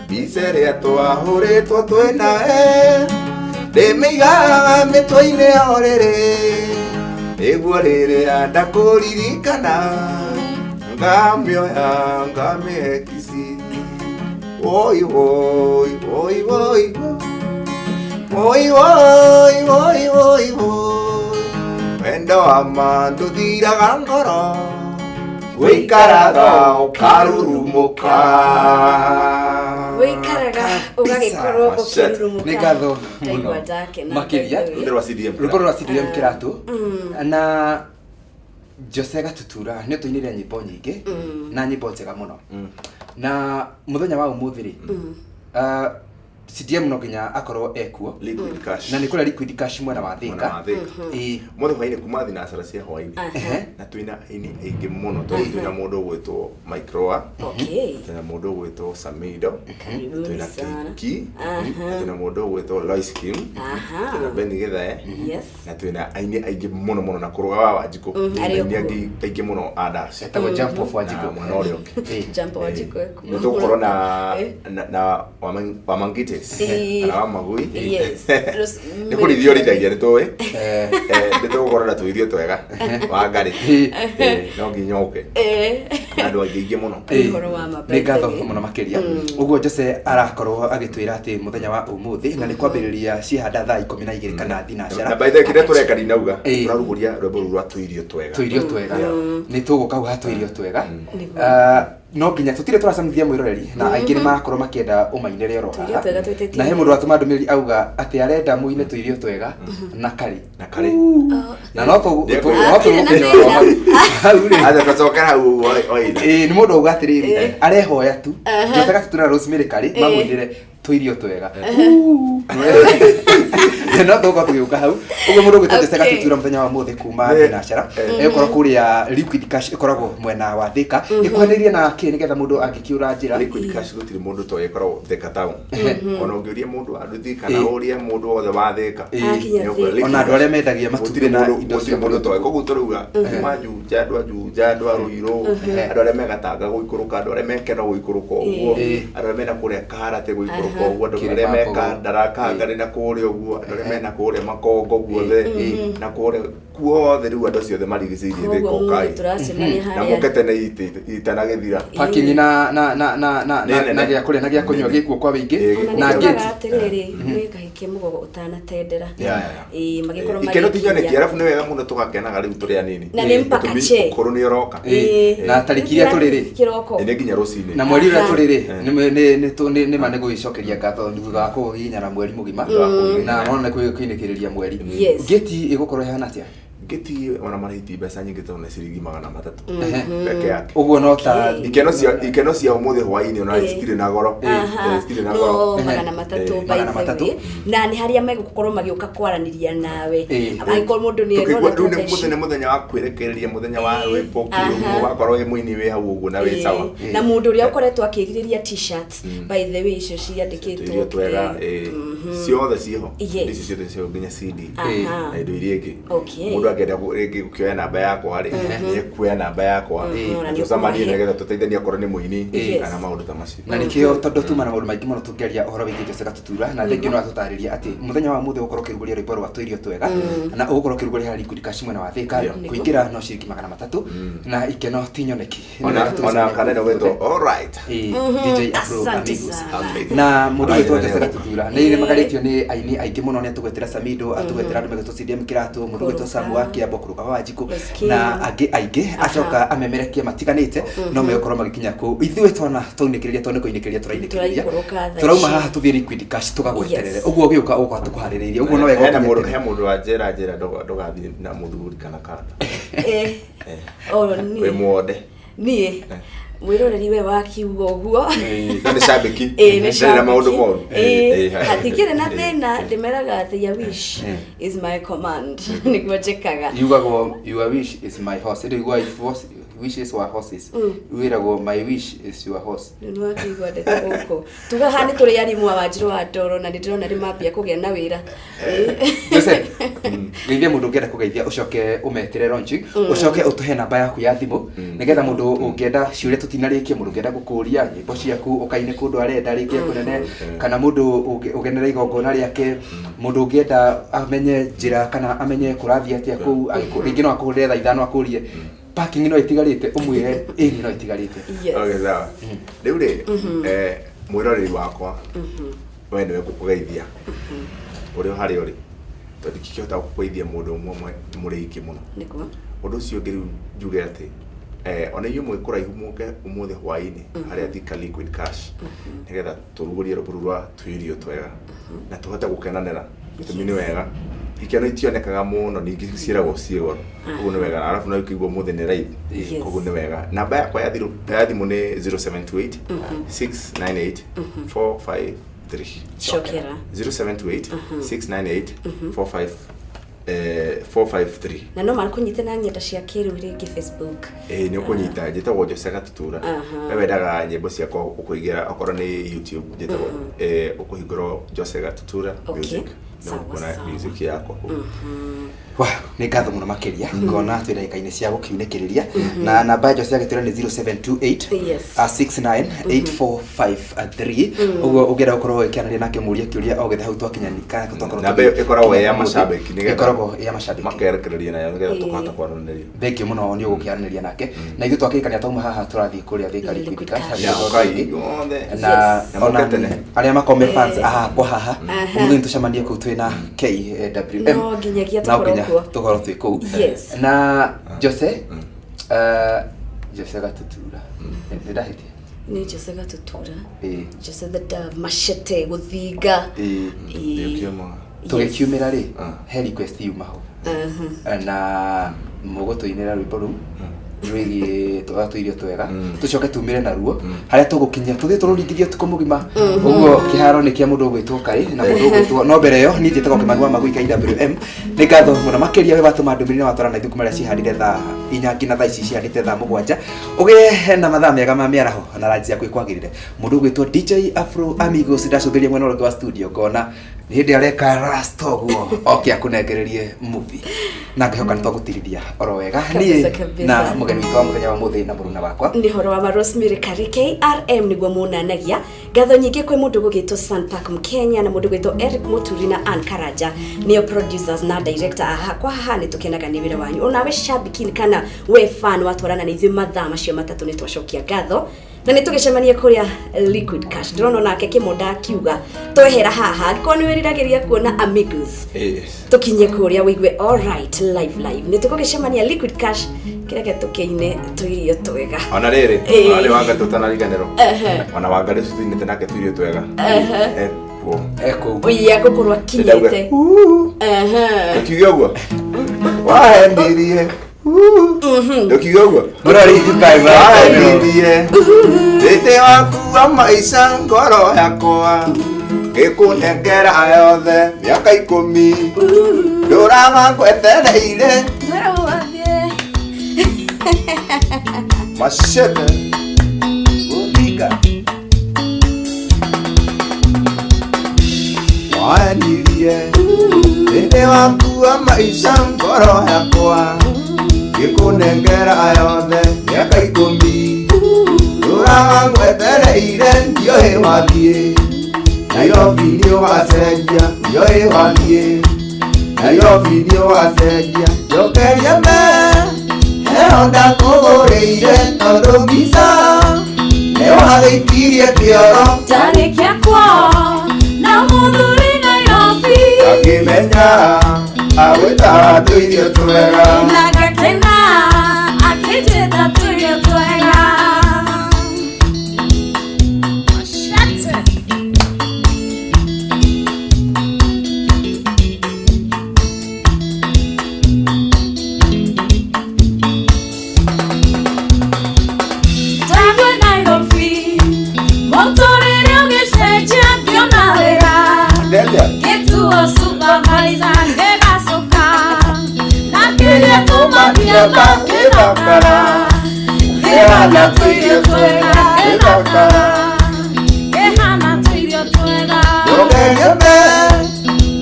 mbica ĩrĩa twahũrĩtwo twĩ nawe ndĩmĩigaga mĩtwe-inĩ ya ũrĩrĩ nĩguo rĩrĩa ndakũririkana ngamĩoya ngamĩhe kici woi woi woi woi woi woi woi woi woi wendo wa ma ndũthiraga ngoro wĩikaraga ũkarurumũka wĩikaraga ũgagĩkorwo ũkĩrurumũka nĩ ngatho mũno ndaigua ndakena makĩria rwĩmbo rwa CDM kĩratũ na Jose Gatutura nĩ tũinĩre nyĩmbo nyingĩ na nyĩmbo njega mũno na mũthenya wa ũmũthĩ rĩ CDM no nginya akorwo ekuo liquid cash na nä kå rä liquid cash mwena wa Thika mothe hwainä kuma thinacara cia hwainä na twina aini aingä muno tondå twina må ndå å gwä two Microa twina må ndå å gwä two Samido twina Kiki twina må ndå å gwä two Loiskim twina Beni Githae na twina aini aingä muno muno na kå rå ga wa Wanjikå aini aingä muno andaci etagwo Jump Off Wanjikå mwana å rä å ngä Jump Wanjikå nä tå korwo na Wamangites kana Wamagui nä kå rithio rithagia nä tåä nä tå gå korwo na tå ithio twega wa ngarä no nginya å ke na andå aingä må no nä ngatho må no makä ria å guo Jose arakorwo agä twä ra atä må thenya wa å må thä na nä kwambä rä ria ciehanda thaa 12 kana thinacara na baithe kä rä a tå reka ninauga tå rarugå ria rwämbo rå rwa tå irio twega nä tå gå kauga tå irio twega no nginya tutire tũracamithia mwĩroreri na aingĩ nĩ marakorwo makĩenda ũmainĩre oro haha na he mũndũ watũma ndũmĩrĩri auga atĩ arenda mũine tũirio twega na karĩ na no nĩ mũndũ auga atĩrĩrĩ arehoya tu Jose Gatũtũ na Rosemary Karĩ mamũinĩre tũirio twega no tũgũkorwo tũgĩũka hau ũguo mũndũ ũgwĩtwo Jose Gatũtũ mũthenya wa mũthĩ kuma thinacara ĩkorwo kũrĩa liquid cash ĩkoragwo mwena wa Thika ĩkwanĩrie na kĩ nĩgetha mũndũ angĩkiura njĩra liquid cash gũtirĩ mũndũ to ĩkoragwo Thika town ona ũngĩũria mũndũ andũ Thika na ũrie mũndũ wothe wa Thika ona andũ arĩa mendagia matumbĩ na indo cia mũndũ to koguo tũrauga manjuja andũ anjuja andũ a Ruiru andũ arĩa megatanga gũikũrũka andũ arĩa mekena gũikũrũka ũguo andũ arĩa mena kũrĩa Karate gũikũrũka ũguo andũ arĩa meka Ndaraka Ngarĩ na kũrĩa ũguo andũ arĩa mena kũrĩa Makongo guothe na kũrĩa kuothe rĩu andũ ciothe marigicĩirie Thika ũkai na mũke tene itanagĩthira parking na gĩa kũrĩa na gĩa kũnyua gĩkuo kwa wĩingĩ na gate atĩrĩrĩ nĩ kahĩkie mũgogo ũtanatendera magĩkorwo ikeno tinyoneki arabu nĩ wega mũno tũgakenaga rĩu tũrĩ anini na nĩ mpaka che ũkũrũ nĩ ũroka na tarĩki iria tũrĩ nĩ nginya rũcinĩ na mweri ũrĩa tũrĩ nĩ ma nĩ gũgĩcokeria ngatho thutha wa kũhihinyana mweri mũgima na nona nĩ kwĩnĩkĩrĩria mweri gate ĩgũkorwo ĩhana atĩa ngeti ona marahiti mbeca nyingĩ tondũ nĩ ciringi 300 peke yake ũguo no ta ikeno cia ũmũthĩ hwainĩ ona citirĩ na goro citirĩ na goro 300 na nĩ harĩa megũkorwo magĩũka kwaranĩria nawe angĩkorwo mũndũ nĩ erona nĩ mũthenya wa kwĩrekereria mũthenya wa rwĩmbo kĩũguo wakorwo wĩ mũini wĩ hau ũguo na wĩ sawa na mũndũ ũrĩa ũkoretwo akĩrirĩria t-shirts by the way icio ciandĩkĩtwo twega ciothe ciho icio ciothe cio nginya CD na indo iria ingĩ mũndũ angĩenda rĩngĩ gũkĩoya namba yakwa rĩ nĩ kuoya namba yakwa tũcemanie nĩgetha tũteithanie akorwo nĩ mũini kana maũndũ ta macio na nĩkĩo tondũ tuma na maũndũ maingĩ mũno tũngĩaria ũhoro wĩgiĩ Jose Gatũtũ na thĩngĩ no atũtarĩria atĩ mũthenya wa mũthĩ ũgũkorwo ũkĩrugũria rwĩmbo rwa tũirio twega na ũgũkorwo ũkĩrugũria liquid cash mwena wa Thika kũingĩra no ciringi 300 na ikeno ti nyoneki ona kanene gwĩtwo alright DJ Afro Amigos na mũndũ wĩtwo Jose Gatũtũ nĩ magarĩtio nĩ aini aingĩ mũno nĩ atũgwetera Samido atũgwetera andũ megwĩtwo CDM Kĩratũ mũndũ wĩtwo Samu Kiambo kũruga wa Wanjikũ na angĩ aingĩ acoka amemerekia matiganĩte no megũkorwo magĩkinya kũu ithuĩ twana twaunĩkĩrĩria twana kũinĩkĩrĩria tũrainĩkĩrĩria tũrauma haha tũthiĩ liquid cash tũgagweterere ũguo ũgĩũka ũgũka tũkũharĩrĩria ũguo no wega he mũndũ wa njĩra ndũgathiĩ na mũthuri kana kanda wĩ muonde niĩ mwĩroreri we wakiuga ũguo nĩ cambĩki nĩ maũndũ moru hatikĩrĩ na thĩna ndĩmeraga atĩ your wish is my command nĩguo njĩkaga yugagwo your wish is my horse ĩrĩgua wishes were horses wiragwo my wish is your horse nĩ wakĩigua ndete gũkũ tuga haha nĩ tũrĩ arimũ a Wanjirũ wa Ndoro na nĩ ndĩrona nĩ mambia kũgĩa na wĩra Jose geithia mũndũ ũngĩenda kũgeithia ũcoke ũmetĩre launch ũcoke ũtũhe namba yaku ya thimũ nĩgetha mũndũ ũngĩenda ciũria tũtinarĩkie mũndũ ũngĩenda gũkũria nyĩmbo ciaku ũkaine kũndũ arenda rĩngĩ kũnene kana mũndũ ũgenera igongona rĩake mũndũ ũngĩenda amenye njĩra kana amenye kũrathiĩ atĩa kũu rĩngĩ no akũhũrĩre thaa ithano akũrie parking no itigarĩte ũmwĩre ĩni no itigarĩte okay sawa rĩu rĩ mwĩroreri wakwa we nĩwe ngũkũgeithia ũrĩ harĩa ũrĩ tondũ ndingĩhota gũkũgeithia mũndũ ũmwe mũrĩ aingĩ mũno ũndũ ũcio ũngĩ rĩu njuge atĩ ona inyuĩ mwĩ kũraihu mũke ũmũthĩ hwainĩ harĩa Thika liquid cash nĩgetha tũrugũrie rũburu rwa tũirio twega na tũhote gũkenanĩra gĩtũmi nĩ wega ikeno itionekaga mũno ningĩ ciĩragwo ciĩ goro ũguo nĩ wega arabu no ikĩigua mũthĩ nĩ raithi ũguo nĩ wega namba yakwa ya thimũ nĩ 0728 698 45 Shokera 0728 698 453 na no marikunyite na nyenda cia kiru ringi Facebook ni ukunyita njitagwo Jose Gatutura wendaga nyimbo ciakwa ukuigira okorwo ni YouTube njitagwo ukuhingũra Jose Gatutura music no kuna music yakwa wa ni ngatho muno makiria ngona twira ikaine cia gukiunekereria na namba Jose Gatutura ni 0728 6984453 ugo ugera ukorwo ikianaria nake muria kiuria ogethe hau twakinyanika twakorwo namba ikoragwo ya mashabiki ni ikoragwo ya mashabiki makerekereria nayo ngetha tukahota kwaranĩria thank you muno ni ugukianĩria nake na ithu twakikania tauma haha turathie kuria thikari kwika na ona aria makome fans kwa haha muthini tucemanie ku twina KWM no nginyagia tukorwo twi kuu na Jose Jose Gatutura ndahiti ni Jose Gatutura Jose the Dove machete guthinga tugikiumira ri he request yuma ho na mugutuinira rwimbo ru rwigi twatuirio twega tucoke tumire na ruo haria tugukinya tuthie tururingithio tukumugima uguo kiharo ni kia mundu gwitwo Kari na mundu gwitwo no mbere yo ni njitagwo Kimanua Magui KWM ni ngatho muno makiria we batuma ndumiri na watwara na ithuku maria cihandire thaa inya ngina thaa ici cihandite thaa 7 ugie na mathaa mega ma miaraho na ranji yaku ikwagirire mundu gwitwo DJ Afro Amigos ndacuthiria mwena wa studio ngona hindi areka rastoguo okia kunegererie movie na ngihoka nitwagutiriria oro wega ni na mugeni witu wa muthenya wa muthi na muruna wakwa ndi horo wa Rosemary Kari KRM niguo munanagia ngatho nyingi kwi mundu gugitwo Sunpark Mkenya na mundu gwitwo Eric Muturi na Ann Karaja nio producers na director aha kwa haha ni tukenaga ni wira wanyu onawe shabiki kana we fan watwarana na ithu mathaa macio matatu ni twacokia ngatho na ni tugicemania kuria Liquid Cash ndrono nake kimonda akiuga twehera haha ko ni wiriragiria kuona Amigos tukinye kuria wigue all right live ni tugicemania Liquid Cash kireke tukiine tuirio twega ona riri ari wanga tutanariganero ona wanga ri tutinite nake tuirio twega eko oya gukorwa kinyete tukiuga uguo wahendirie Dokiuga uguo murari kaiva wahendirie Tete waku wa maisha ngoro yakwa gikunengera yothe miaka 10 nduraga ngwetereire machete udiga wahendirie Tete waku wa maisha ngoro yakwa gikunengera yothe miaka 10 nduraga ngwetereire ndiohe wathie Nairobi ni wacenjia ndiohe wathie Nairobi ni wacenjia njokeria me heo ndakũgũrĩire tondũ mbica nĩwagĩikirie kĩoro ndarĩkia kwao na mũthuri Nairobi akĩmenya agwĩtaga tũirio twega na gakena akĩnjĩta tũirio twega Ehana tuirio twega njokeria me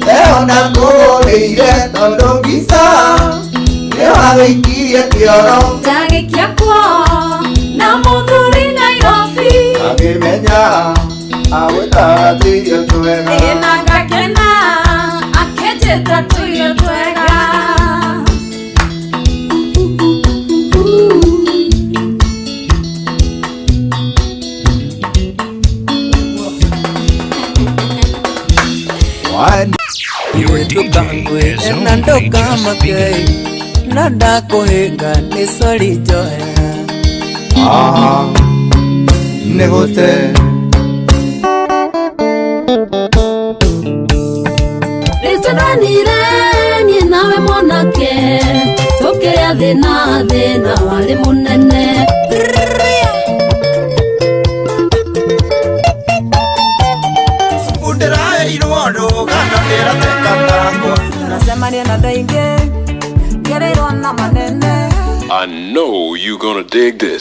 heo ndakũgũrĩire tondũ mbica nĩwagĩikirie kĩoro ndagĩkia kwao na mũthuri Nairobi akĩmenya agwĩtaga tũirio twega na gakena akĩnjĩta tũirio twega Tukangwe Fernando Kamakei na ndakuhinga ni sori njohera nĩgũte Nĩtũranire niĩ nawe mwanake tũkĩrĩa thĩna warĩ mũnene tugana ndira tekatako Nasemania na dainge Ngereirwo na manene I know you're gonna dig this.